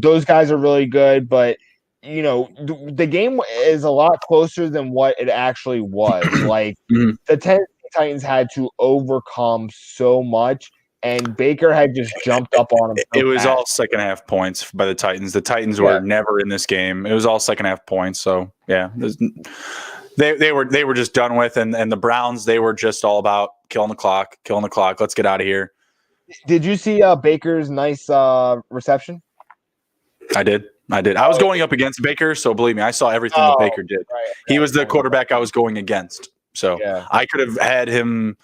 those guys are really good. But the game is a lot closer than what it actually was. Like the Tennessee Titans had to overcome so much, and Baker had just jumped up on him. It was all second half points by the Titans. The Titans were never in this game. It was all second half points. So yeah, they were just done with, and the Browns, they were just all about killing the clock. Let's get out of here. Did you see Baker's nice reception? I did. I was going up against Baker, so believe me, I saw everything that Baker did. He was the quarterback I was going against. So I could have had him,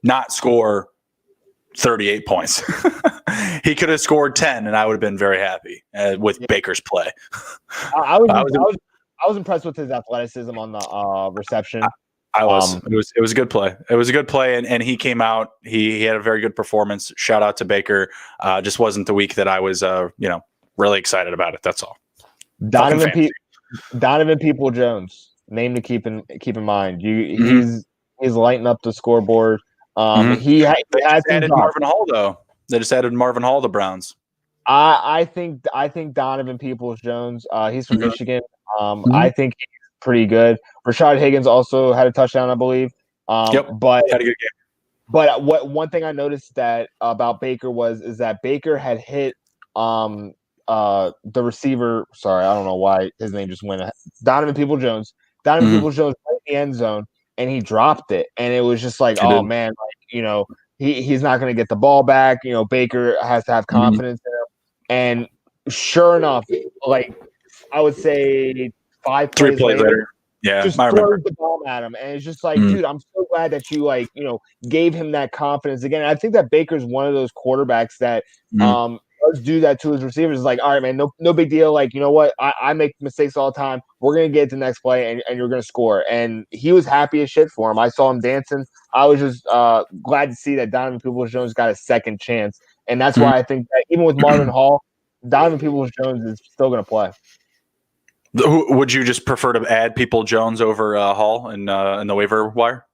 not score 38 points. He could have scored 10, and I would have been very happy with Baker's play. I was impressed with his athleticism on the reception. I was. It was a good play. It was a good play, and he came out. He had a very good performance. Shout out to Baker. Just wasn't the week that I was, really excited about it. That's all. Donovan People-Jones, name to keep in mind. He's lighting up the scoreboard. He had added Marvin Hall though. They just added Marvin Hall, the Browns. I think Donovan Peoples-Jones. He's from Michigan. I think he's pretty good. Rashad Higgins also had a touchdown, I believe. But had a good game. But one thing I noticed that about Baker is that Baker had hit the receiver. Sorry, I don't know why his name just went. Donovan Peoples-Jones. Donovan Peoples-Jones right in the end zone, and he dropped it, and it was just like, oh man, he's not going to get the ball back. Baker has to have confidence in him. And sure enough, like I would say 5 plays later, just throws the ball at him, and it's just like, dude, I'm so glad that you gave him that confidence again. And I think that Baker's one of those quarterbacks that does do that to his receivers. It's like, all right, man, no big deal. Like, you know what? I make mistakes all the time. We're gonna get to the next play, and you're gonna score. And he was happy as shit for him. I saw him dancing. I was just glad to see that Donovan Peoples-Jones got a second chance, and that's why I think that even with Marvin Hall, Donovan Peoples-Jones is still gonna play. Would you just prefer to add Peoples-Jones over Hall in the waiver wire?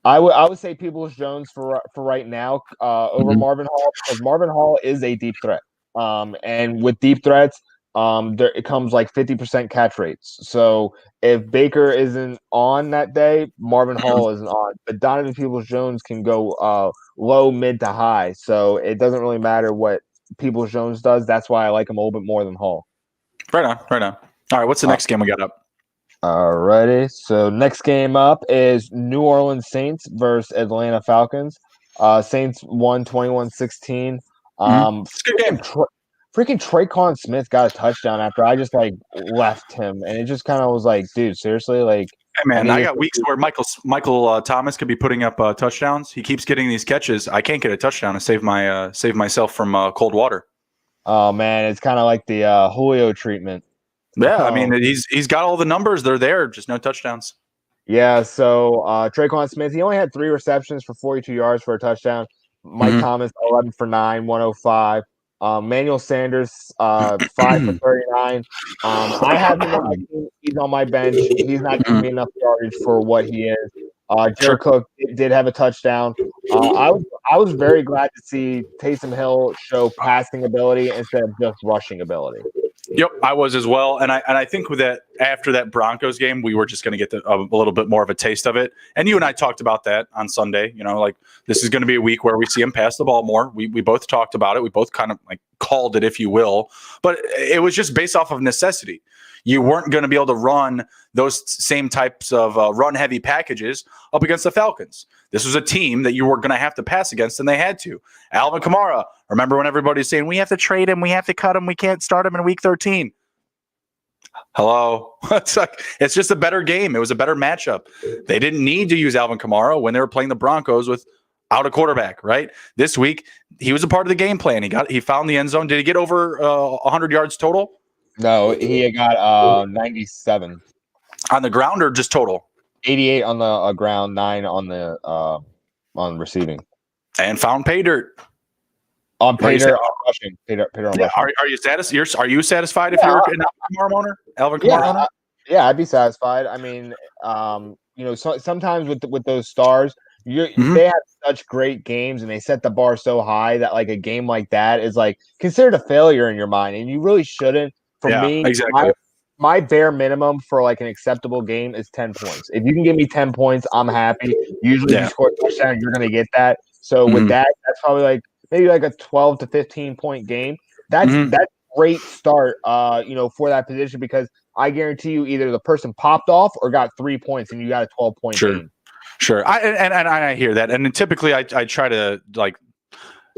I would say Peoples-Jones for right now over Marvin Hall, because Marvin Hall is a deep threat. And with deep threats, it comes like 50% catch rates. So if Baker isn't on that day, Marvin Hall isn't on. But Donovan Peoples-Jones can go low, mid to high. So it doesn't really matter what Peoples-Jones does. That's why I like him a little bit more than Hall. Right on. All right, what's the next game we got up? Alrighty. So next game up is New Orleans Saints versus Atlanta Falcons. Saints won 21-16. It's a good game. Freaking Traquan Smith got a touchdown after I just left him, and it just kind of was like, dude, seriously, like. Hey man, I got weeks where Michael Thomas could be putting up touchdowns. He keeps getting these catches. I can't get a touchdown to save myself from cold water. Oh man, it's kind of like the Julio treatment. Yeah, I mean he's got all the numbers. They're there, just no touchdowns. Yeah, so Traquan Smith, he only had 3 receptions for 42 yards for a touchdown. Mike Thomas, 11 for 9, 105. Manuel Sanders, 5 for 39. I have him on my team. He's on my bench. He's not giving me enough yardage for what he is. Jared Cook did have a touchdown. I was very glad to see Taysom Hill show passing ability instead of just rushing ability. Yep, I was as well, and I think with that after that Broncos game, we were just going to get a little bit more of a taste of it. And you and I talked about that on Sunday. You know, like this is going to be a week where we see him pass the ball more. We both talked about it. We both kind of like called it, if you will, but it was just based off of necessity. You weren't going to be able to run those same types of run-heavy packages up against the Falcons. This was a team that you were going to have to pass against, and they had to. Alvin Kamara, remember when everybody's saying, we have to trade him, we have to cut him, we can't start him in week 13. Hello? It's just a better game. It was a better matchup. They didn't need to use Alvin Kamara when they were playing the Broncos without a quarterback, right? This week, he was a part of the game plan. He found the end zone. Did he get over 100 yards total? No, he got 97 on the ground or just total. 88 on the ground, 9 on the on receiving, and found pay dirt. On pay dirt, on rushing. Pay dirt on rushing. Are you satisfied? Are you satisfied if you're an Alvin Kamara owner? Alvin Kamara owner? Yeah, I'd be satisfied. I mean, you know, sometimes with those stars, they have such great games and they set the bar so high that like a game like that is like considered a failure in your mind, and you really shouldn't. For me, exactly. My bare minimum for like an acceptable game is 10 points. If you can give me 10 points, I'm happy. Usually, if you score a touchdown, you're going to get that. So with that, that's probably like maybe like a 12 to 15 point game. That's great start, you know, for that position, because I guarantee you either the person popped off or got 3 points and you got a 12-point game. Sure. I hear that. And typically I try to like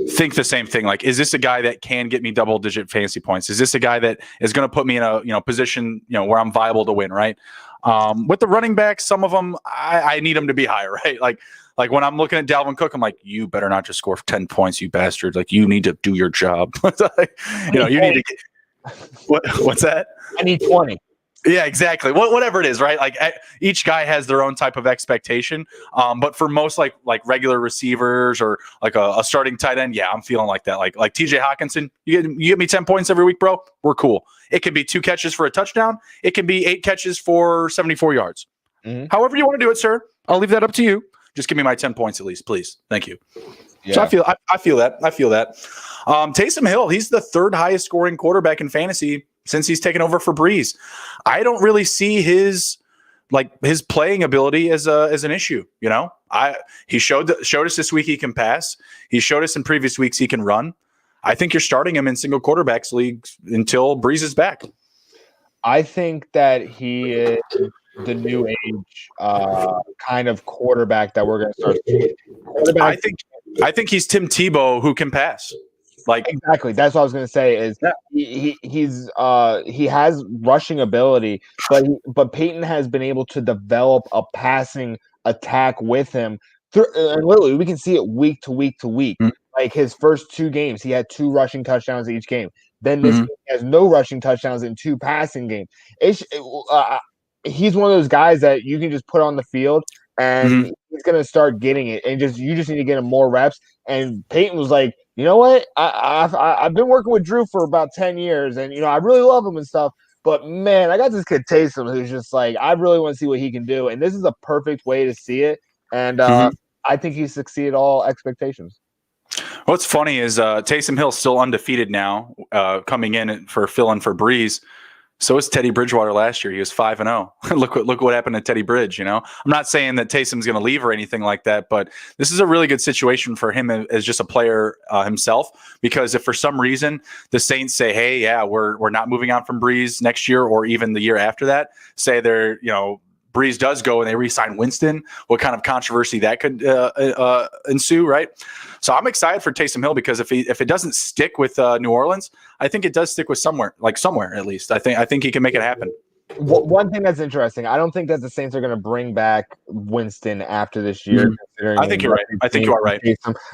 think the same thing. Like, is this a guy that can get me double-digit fantasy points? Is this a guy that is going to put me in a position where I'm viable to win? Right. With the running backs, some of them I need them to be higher. Right. Like when I'm looking at Dalvin Cook, I'm like, you better not just score 10 points, you bastard. Like, you need to do your job. You need to get what's that? I need 20. Yeah, exactly. Whatever it is, right? Like each guy has their own type of expectation. But for most like regular receivers or like a starting tight end, yeah, I'm feeling like that. Like TJ Hawkinson, you get me 10 points every week, bro. We're cool. It could be 2 catches for a touchdown. It can be 8 catches for 74 yards. However you want to do it, sir. I'll leave that up to you. Just give me my 10 points at least, please. Thank you. Yeah. So I feel that. Taysom Hill, he's the 3rd highest scoring quarterback in fantasy since he's taken over for Breeze. I don't really see his playing ability as an issue. You know, he showed us this week he can pass. He showed us in previous weeks he can run. I think you're starting him in single quarterbacks leagues until Breeze is back. I think that he is the new age kind of quarterback that we're going to start seeing. I think he's Tim Tebow who can pass. Like, exactly. That's what I was going to say is he has rushing ability, but Peyton has been able to develop a passing attack with him. And literally, we can see it week to week to week. Like his first 2 games, he had 2 rushing touchdowns each game. Then this game has no rushing touchdowns in 2 passing games. He's one of those guys that you can just put on the field and he's going to start getting it. And you just need to get him more reps. And Peyton was like, you know what? I've been working with Drew for about 10 years, and I really love him and stuff. But man, I got this kid Taysom who's just like, I really want to see what he can do, and this is a perfect way to see it. And I think he succeeded all expectations. What's funny is Taysom Hill's still undefeated now, coming in for filling for Breeze. So is Teddy Bridgewater last year. He was 5-0. Look what happened to Teddy Bridge. I'm not saying that Taysom's going to leave or anything like that, but this is a really good situation for him as just a player himself. Because if for some reason the Saints say, "Hey, yeah, we're not moving on from Breeze next year or even the year after that," say they're Breeze does go and they re-sign Winston, what kind of controversy that could ensue, right? So I'm excited for Taysom Hill because if it doesn't stick with New Orleans, I think it does stick with somewhere at least. I think he can make it happen. One thing that's interesting, I don't think that the Saints are going to bring back Winston after this year. I think you're right. I think you are right.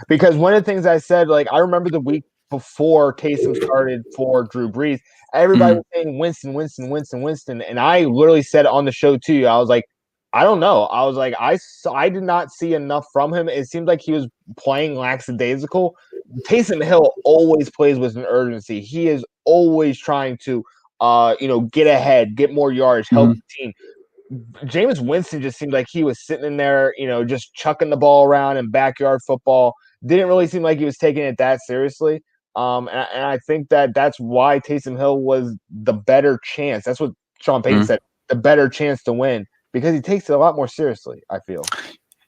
Because one of the things I said, like I remember the week before Taysom started for Drew Brees, everybody was saying Winston, and I literally said on the show to you, I was like, I don't know. I was like, I did not see enough from him. It seemed like he was playing lackadaisical. Taysom Hill always plays with an urgency. He is always trying to, get ahead, get more yards, help the team. Jameis Winston just seemed like he was sitting in there, just chucking the ball around in backyard football. Didn't really seem like he was taking it that seriously. And I think that's why Taysom Hill was the better chance. That's what Sean Payton said, the better chance to win, because he takes it a lot more seriously, I feel.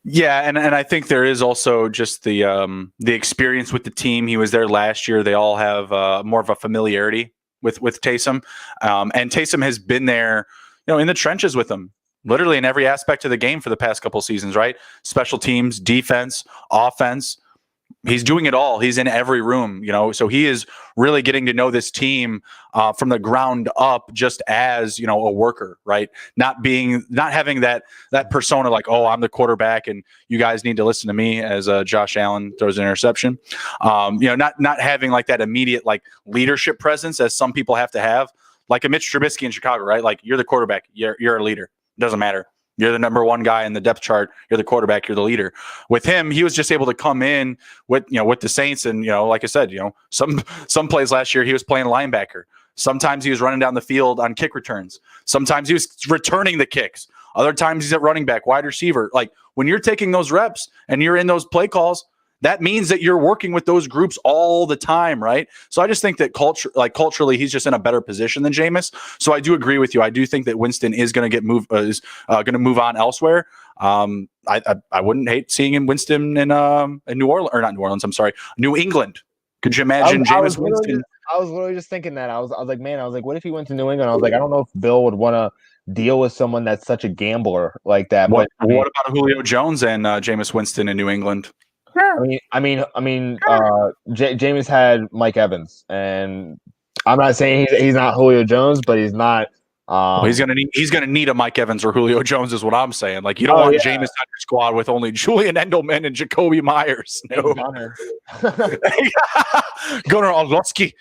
Yeah, and I think there is also just the experience with the team. He was there last year. They all have more of a familiarity with Taysom, and Taysom has been there, in the trenches with them, literally in every aspect of the game for the past couple seasons. Right, special teams, defense, offense. He's doing it all. He's in every room, so he is really getting to know this team from the ground up, just as, a worker, right? Not having that persona like, oh, I'm the quarterback and you guys need to listen to me, as Josh Allen throws an interception. Not having like that immediate like leadership presence as some people have to have, like a Mitch Trubisky in Chicago, right? Like, you're the quarterback, you're a leader. It doesn't matter. You're the number one guy in the depth chart. You're the quarterback. You're the leader. With him, he was just able to come in with the Saints, and like I said, some plays last year he was playing linebacker. Sometimes he was running down the field on kick returns. Sometimes he was returning the kicks. Other times he's at running back, wide receiver. Like, when you're taking those reps and you're in those play calls, that means that you're working with those groups all the time, right? So I just think that culturally, he's just in a better position than Jameis. So I do agree with you. I do think that Winston is going to going to move on elsewhere. I wouldn't hate seeing him Winston in New Orleans, or not New Orleans. I'm sorry, New England. Could you imagine Jameis Winston? I was literally just thinking that. I was like, man, what if he went to New England? I was like, I don't know if Bill would want to deal with someone that's such a gambler like that. What about Julio Jones and Jameis Winston in New England? Jameis had Mike Evans, and I'm not saying he's not Julio Jones, but he's not. He's gonna need a Mike Evans or Julio Jones, is what I'm saying. Like, you don't want Jameis on your squad with only Julian Edelman and Jacoby Myers. No. Gunnar Orlovsky.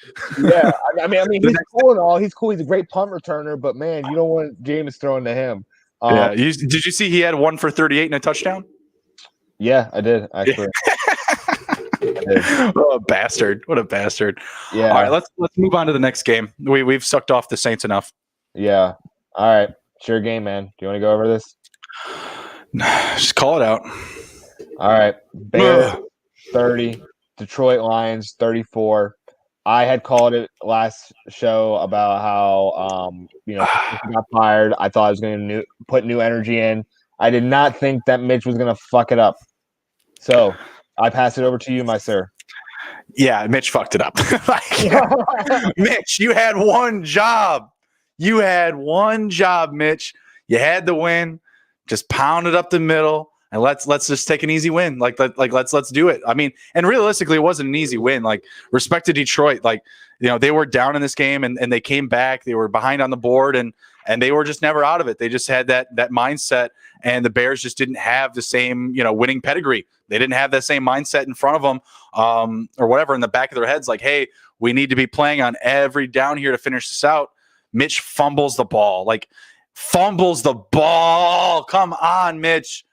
Yeah, I mean, he's cool and all. He's cool. He's a great punt returner, but man, you don't want Jameis throwing to him. Did you see he had 1 for 38 and a touchdown? Yeah, I did actually. What a bastard! What a bastard! Yeah. All right, let's move on to the next game. We've sucked off the Saints enough. Yeah. All right. Sure game, man. Do you want to go over this? Just call it out. All right. Bears 30, Detroit Lions 34. I had called it last show about how got fired. I thought I was going to put new energy in. I did not think that Mitch was going to fuck it up. So I pass it over to you, my sir. Yeah, Mitch fucked it up. Mitch, you had one job. You had one job, Mitch. You had the win. Just pound it up the middle, and let's just take an easy win. Let's do it. I mean, and realistically, it wasn't an easy win. Like, respect to Detroit. Like, they were down in this game, and they came back. They were behind on the board, and they were just never out of it. They just had that mindset, and the Bears just didn't have the same, winning pedigree. They didn't have that same mindset in front of them, or whatever, in the back of their heads. Like, hey, we need to be playing on every down here to finish this out. Mitch fumbles the ball. Come on, Mitch.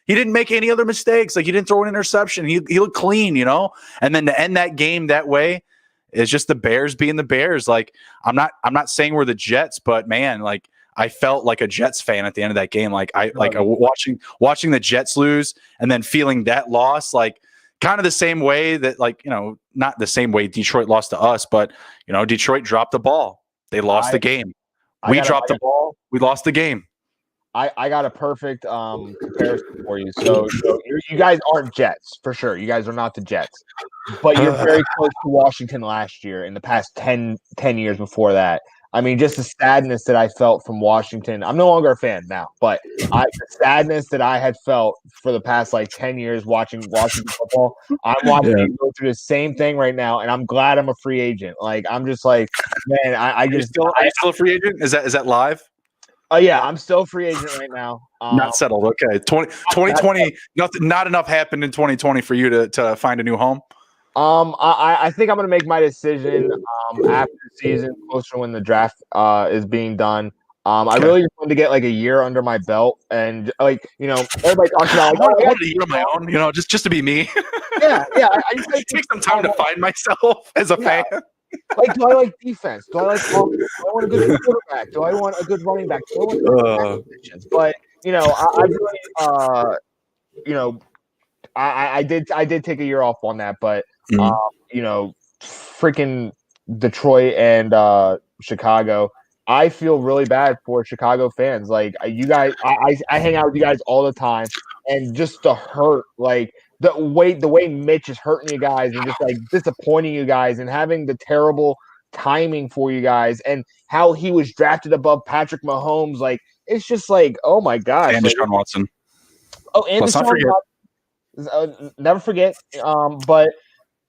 He didn't make any other mistakes. Like, he didn't throw an interception. He looked clean, And then to end that game that way is just the Bears being the Bears. Like, I'm not saying we're the Jets, but man, like, I felt like a Jets fan at the end of that game. Like, watching the Jets lose and then feeling that loss, like, kind of the same way that, like, not the same way Detroit lost to us, but Detroit dropped the ball. They lost the game. We dropped the ball. We lost the game. I got a perfect comparison for you. So you guys aren't Jets for sure. You guys are not the Jets, but you're very close to Washington last year. In the past 10 years before that, I mean, just the sadness that I felt from Washington. I'm no longer a fan now, but the sadness that I had felt for the past 10 years watching Washington football. I'm watching you go through the same thing right now, and I'm glad I'm a free agent. Like, I'm just like, man, are you still a free agent? Is that live? Oh yeah, I'm still a free agent right now. Not settled. Okay, 2020. Not enough happened in 2020 for you to find a new home. I think I'm gonna make my decision after the season, closer when the draft is being done. I Okay. really just wanted to get like a year under my belt, and like everybody talks about I like, want, oh, I I got wanted a year of my own, just to be me. yeah. I just like Take some time time to off. find myself as a Yeah, fan. like, do I like defense? Do I like offense? Do I want a good quarterback? Do I want a good running back? Do I want good Uh, positions? But I really you know I did take a year off on that, but mm, you know, freaking Detroit and Chicago. I feel really bad for Chicago fans. Like you guys, I hang out with you guys all the time, and just the hurt, like the way Mitch is hurting you guys, and just like disappointing you guys, and having the terrible timing for you guys, and how he was drafted above Patrick Mahomes. Like it's just like, oh my gosh, and like Deshaun Watson. oh, and Let's not Deshaun forget. Watson, never forget. But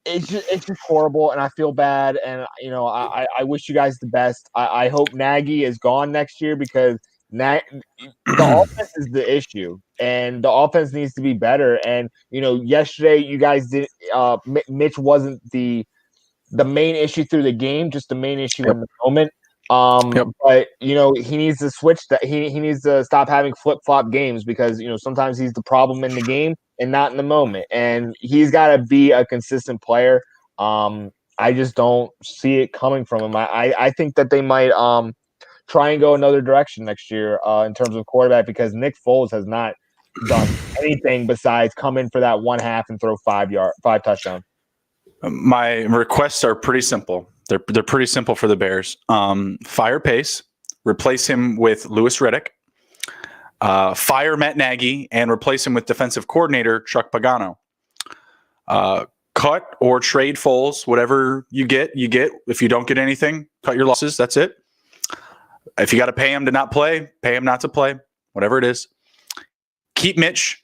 it's just horrible, and I feel bad, and I wish you guys the best. I hope Nagy is gone next year because the offense is the issue, and the offense needs to be better. And yesterday you guys did. Mitch wasn't the main issue through the game, just the main issue Yep. in the moment. Yep. But he needs to switch that. He needs to stop having flip flop games because sometimes he's the problem in the game and not in the moment. And he's got to be a consistent player. I just don't see it coming from him. I think that they might try and go another direction next year in terms of quarterback because Nick Foles has not done anything besides come in for that 1/2 and throw 5 touchdowns. My requests are pretty simple. They're pretty simple for the Bears. Fire Pace, replace him with Louis Riddick. Fire Matt Nagy and replace him with defensive coordinator Chuck Pagano. Cut or trade Foles, whatever you get, you get. If you don't get anything, cut your losses. That's it. If you got to pay him to not play, pay him not to play, whatever it is. Keep Mitch,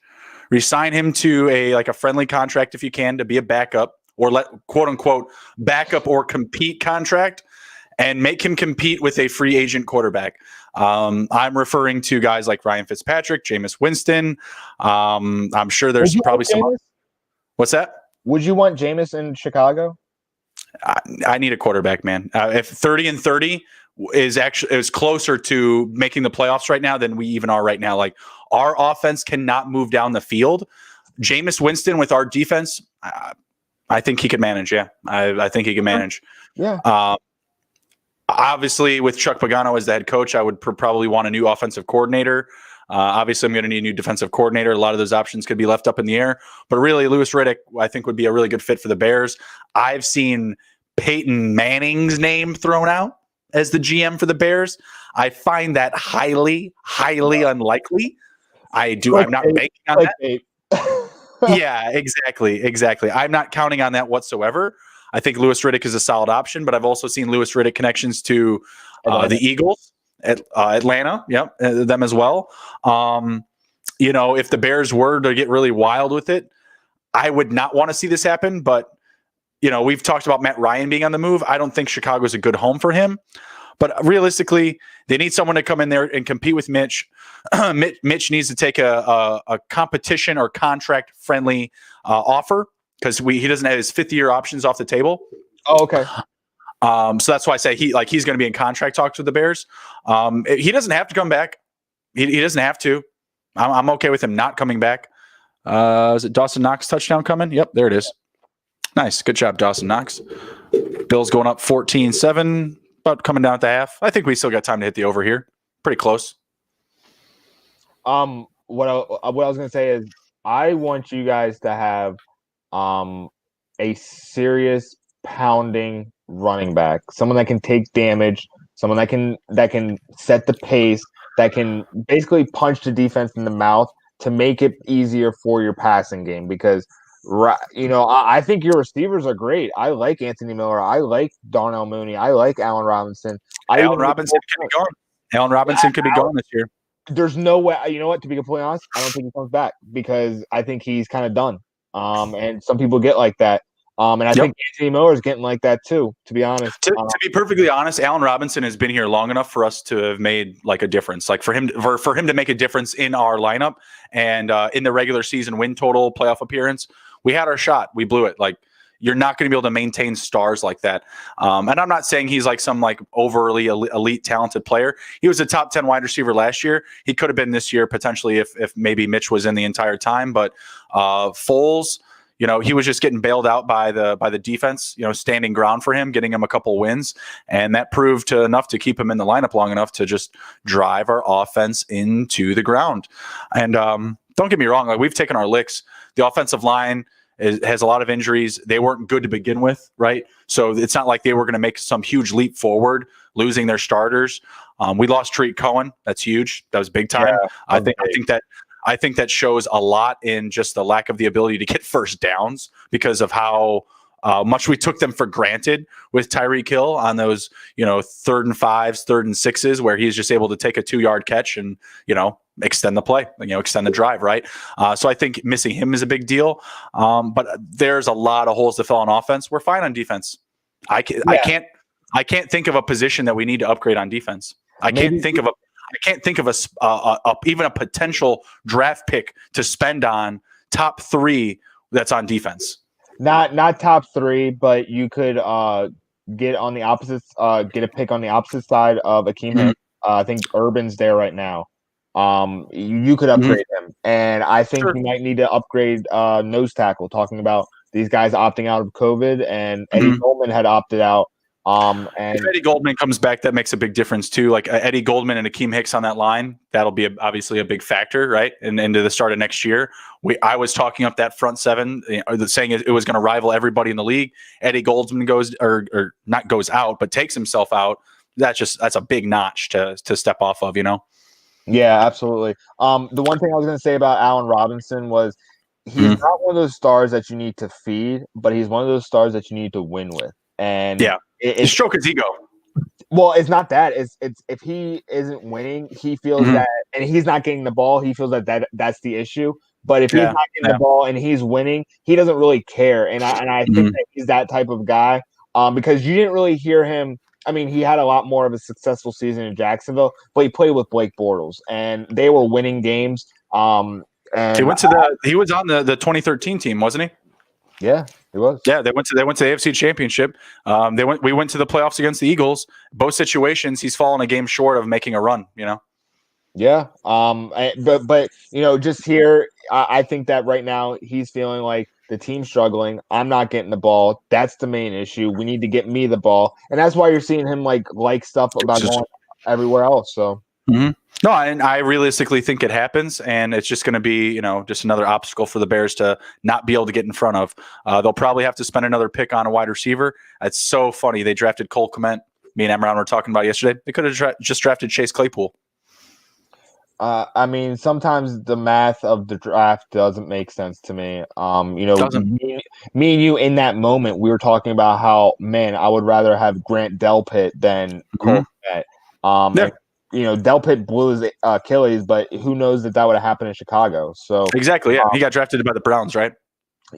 resign him to a friendly contract if you can to be a backup or let quote unquote backup or compete contract and make him compete with a free agent quarterback. I'm referring to guys like Ryan Fitzpatrick, Jameis Winston. I'm sure there's probably some. What's that? Would you want Jameis in Chicago? I need a quarterback, man. If 30-30 is closer to making the playoffs right now than we even are right now. Like our offense cannot move down the field. Jameis Winston with our defense, I think he could manage. Yeah, I think he can manage. Yeah. Obviously, with Chuck Pagano as the head coach, I would probably want a new offensive coordinator. Obviously, I'm going to need a new defensive coordinator. A lot of those options could be left up in the air. But really, Louis Riddick, I think, would be a really good fit for the Bears. I've seen Peyton Manning's name thrown out as the GM for the Bears. I find that highly, highly unlikely. I'm not banking on that. Yeah, exactly. I'm not counting on that whatsoever. I think Louis Riddick is a solid option, but I've also seen Louis Riddick connections to the Eagles, Atlanta, them as well. If the Bears were to get really wild with it, I would not want to see this happen. But we've talked about Matt Ryan being on the move. I don't think Chicago is a good home for him. But realistically, they need someone to come in there and compete with Mitch. Mitch needs to take a competition or contract friendly offer because he doesn't have his 5th-year options off the table. Oh, okay. So that's why I say he's going to be in contract talks with the Bears. He doesn't have to come back. He doesn't have to. I'm okay with him not coming back. Is it Dawson Knox touchdown coming? Yep, there it is. Nice. Good job, Dawson Knox. Bills going up 14-7. About coming down at the half. I think we still got time to hit the over here. Pretty close. What I was gonna say is I want you guys to have a serious pounding running back, someone that can take damage, someone that can set the pace, that can basically punch the defense in the mouth to make it easier for your passing game because I think your receivers are great. I like Anthony Miller. I like Darnell Mooney. I like Allen Robinson. Allen Robinson could be gone. Allen Robinson could be gone this year. There's no way. You know what? To be completely honest, I don't think he comes back because I think he's kind of done. And some people get like that. And I think Anthony Miller is getting like that too. To be honest, to be perfectly honest, Allen Robinson has been here long enough for us to have made like a difference. Like for him to make a difference in our lineup and in the regular season win total playoff appearance. We had our shot. We blew it. Like, you're not going to be able to maintain stars like that. And I'm not saying he's like some like overly elite talented player. He was a top 10 wide receiver last year. He could have been this year potentially if maybe Mitch was in the entire time. But Foles, he was just getting bailed out by the defense, standing ground for him, getting him a couple wins, and that proved enough to keep him in the lineup long enough to just drive our offense into the ground. And don't get me wrong, like we've taken our licks. The offensive line has a lot of injuries. They weren't good to begin with, right? So it's not like they were going to make some huge leap forward, losing their starters. We lost Tariq Cohen. That's huge. That was big time. Yeah, I think that shows a lot in just the lack of the ability to get first downs because of how much we took them for granted with Tyreek Hill on those, 3rd and 5s, 3rd and 6s, where he's just able to take a 2-yard catch and, extend the play, extend the drive, right? So I think missing him is a big deal. But there's a lot of holes to fill on offense. We're fine on defense. I can't think of a position that we need to upgrade on defense. I can't think of even a potential draft pick to spend on top 3 that's on defense. Not top 3, but you could get on the opposite get a pick on the opposite side of Akeem Hicks. I think Urban's there right now. You could upgrade him, and I think you might need to upgrade nose tackle. Talking about these guys opting out of COVID, and Eddie Goldman had opted out. And if Eddie Goldman comes back, that makes a big difference too. Like Eddie Goldman and Akeem Hicks on that line, that'll be obviously a big factor, right? And into the start of next year, I was talking up that front 7, saying it was going to rival everybody in the league. Eddie Goldman goes or not goes out, but takes himself out. That's a big notch to step off of, Yeah, absolutely. The one thing I was going to say about Allen Robinson was he's not one of those stars that you need to feed, but he's one of those stars that you need to win with. And yeah, it's stroke his ego. Well, it's not that. It's if he isn't winning, he feels that, and he's not getting the ball, he feels that's the issue. But if he's not getting the ball and he's winning, he doesn't really care. And I think that he's that type of guy. Because you didn't really hear him. I mean, he had a lot more of a successful season in Jacksonville, but he played with Blake Bortles, and they were winning games. And he was on the 2013 team, wasn't he? Yeah, he was. Yeah, they went to the AFC Championship. We went to the playoffs against the Eagles. Both situations, he's fallen a game short of making a run. Yeah. But just here, I think that right now he's feeling like the team's struggling. I'm not getting the ball. That's the main issue. We need to get me the ball, and that's why you're seeing him like stuff about going everywhere else. So. No, and I realistically think it happens, and it's just going to be, just another obstacle for the Bears to not be able to get in front of. They'll probably have to spend another pick on a wide receiver. It's so funny. They drafted Cole Kmet. Me and Emron were talking about yesterday. They could have just drafted Chase Claypool. I mean, sometimes the math of the draft doesn't make sense to me. Me and you in that moment, we were talking about how, man, I would rather have Grant Delpit than Cole Kmet. Delpit blew his Achilles, but who knows that would have happened in Chicago. So exactly, yeah. He got drafted by the Browns, right?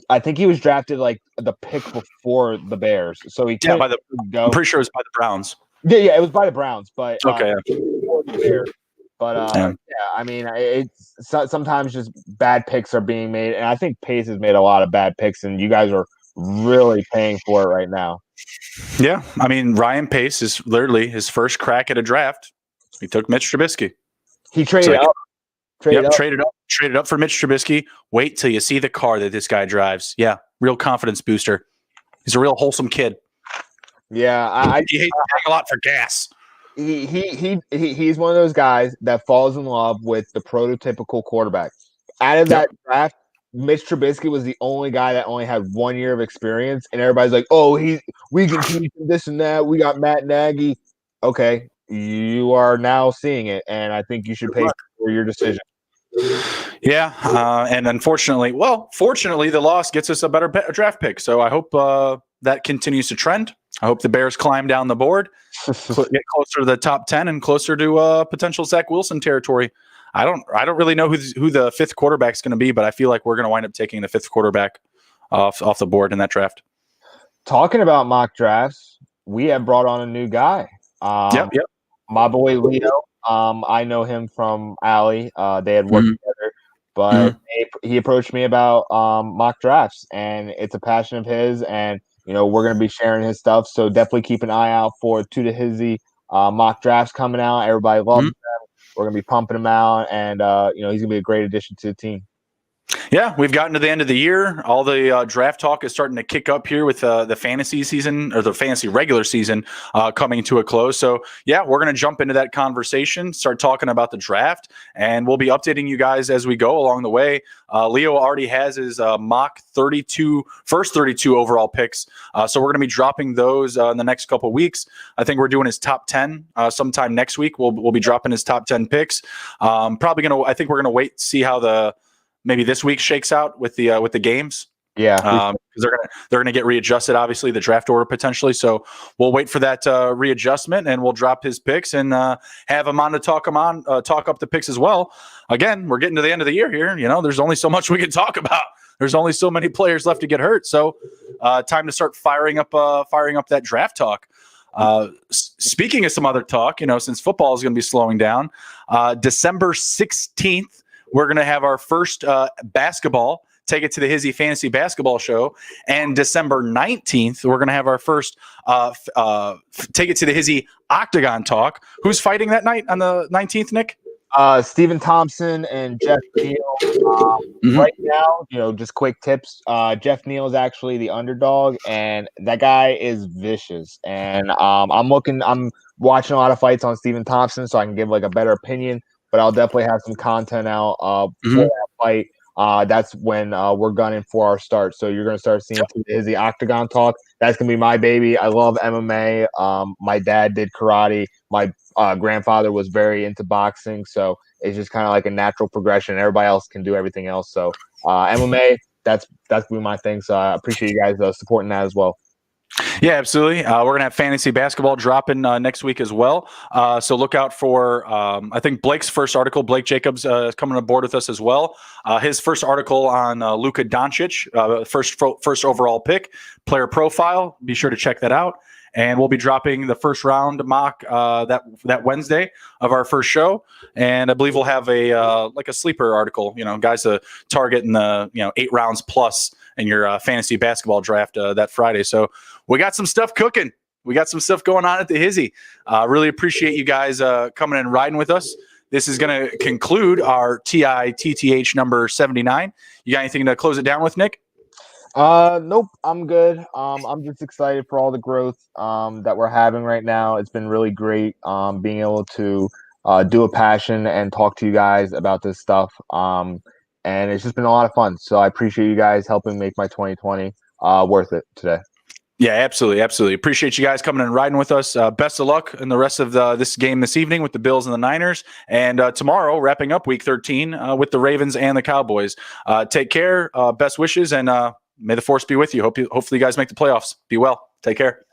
I think he was drafted like the pick before the Bears. So he I'm pretty sure it was by the Browns. Yeah, it was by the Browns, but okay. Before the Bears. But I mean, it's sometimes just bad picks are being made, and I think Pace has made a lot of bad picks, and you guys are really paying for it right now. Yeah, I mean, Ryan Pace is literally his first crack at a draft. He took Mitch Trubisky. He traded up. Traded up for Mitch Trubisky. Wait till you see the car that this guy drives. Yeah, real confidence booster. He's a real wholesome kid. Yeah, he hates paying a lot for gas. He's one of those guys that falls in love with the prototypical quarterback. Out of that draft, Mitch Trubisky was the only guy that only had 1 year of experience, and everybody's like, "Oh, we can teach him this and that. We got Matt Nagy." Okay, you are now seeing it, and I think you should pay for your decision. Yeah, and unfortunately, fortunately, the loss gets us a better draft pick. So I hope that continues to trend. I hope the Bears climb down the board, get closer to the top 10 and closer to potential Zach Wilson territory. I don't really know who the 5th quarterback is going to be, but I feel like we're going to wind up taking the 5th quarterback off the board in that draft. Talking about mock drafts, we have brought on a new guy. Yep. My boy Leo. I know him from Alley. They had worked together. but Mhm. he approached me about mock drafts, and it's a passion of his, and we're going to be sharing his stuff. So definitely keep an eye out for To the Hizzy mock drafts coming out. Everybody loves Mhm. them. We're going to be pumping him out, and he's going to be a great addition to the team. Yeah, we've gotten to the end of the year. All the draft talk is starting to kick up here with the fantasy season, or the fantasy regular season coming to a close. So, yeah, we're going to jump into that conversation, start talking about the draft, and we'll be updating you guys as we go along the way. Leo already has his mock first 32 overall picks. So we're going to be dropping those in the next couple of weeks. I think we're doing his top 10 sometime next week. We'll be dropping his top 10 picks. I think we're going to wait to see how maybe this week shakes out with the games. Yeah, Because they're gonna get readjusted, obviously the draft order potentially. So we'll wait for that readjustment, and we'll drop his picks and have him on to talk up the picks as well. Again, we're getting to the end of the year here. There's only so much we can talk about. There's only so many players left to get hurt. So time to start firing up that draft talk. Speaking of some other talk, since football is going to be slowing down, December 16th. We're going to have our first basketball, take it to the Hizzy Fantasy Basketball Show. And December 19th, we're going to have our first take it to the Hizzy Octagon Talk. Who's fighting that night on the 19th, Nick? Stephen Thompson and Jeff Neal. Right now, just quick tips. Jeff Neal is actually the underdog, and that guy is vicious. And I'm watching a lot of fights on Stephen Thompson, so I can give like a better opinion. But I'll definitely have some content out for that fight. That's when we're gunning for our start. So you're gonna start seeing Hizzy Octagon Talk. That's gonna be my baby. I love MMA. My dad did karate. My grandfather was very into boxing, so it's just kind of like a natural progression. Everybody else can do everything else. So MMA, that's been my thing. So I appreciate you guys supporting that as well. Yeah, absolutely. We're going to have fantasy basketball dropping next week as well. So look out for, I think, Blake's first article. Blake Jacobs is coming aboard with us as well. His first article on Luka Doncic, first overall pick, player profile. Be sure to check that out. And we'll be dropping the first round mock that Wednesday of our first show. And I believe we'll have a sleeper article, guys to target in the 8 rounds plus in your fantasy basketball draft that Friday. So we got some stuff cooking. We got some stuff going on at the Hizzy. Really appreciate you guys coming and riding with us. This is going to conclude our TITTH number 79. You got anything to close it down with, Nick? Nope, I'm good. I'm just excited for all the growth that we're having right now. It's been really great being able to do a passion and talk to you guys about this stuff. And it's just been a lot of fun. So I appreciate you guys helping make my 2020 worth it today. Yeah, absolutely. Absolutely. Appreciate you guys coming and riding with us. Best of luck in the rest of this game this evening with the Bills and the Niners. And tomorrow, wrapping up week 13 with the Ravens and the Cowboys. Take care. Best wishes, and may the force be with you. Hopefully you guys make the playoffs. Be well. Take care.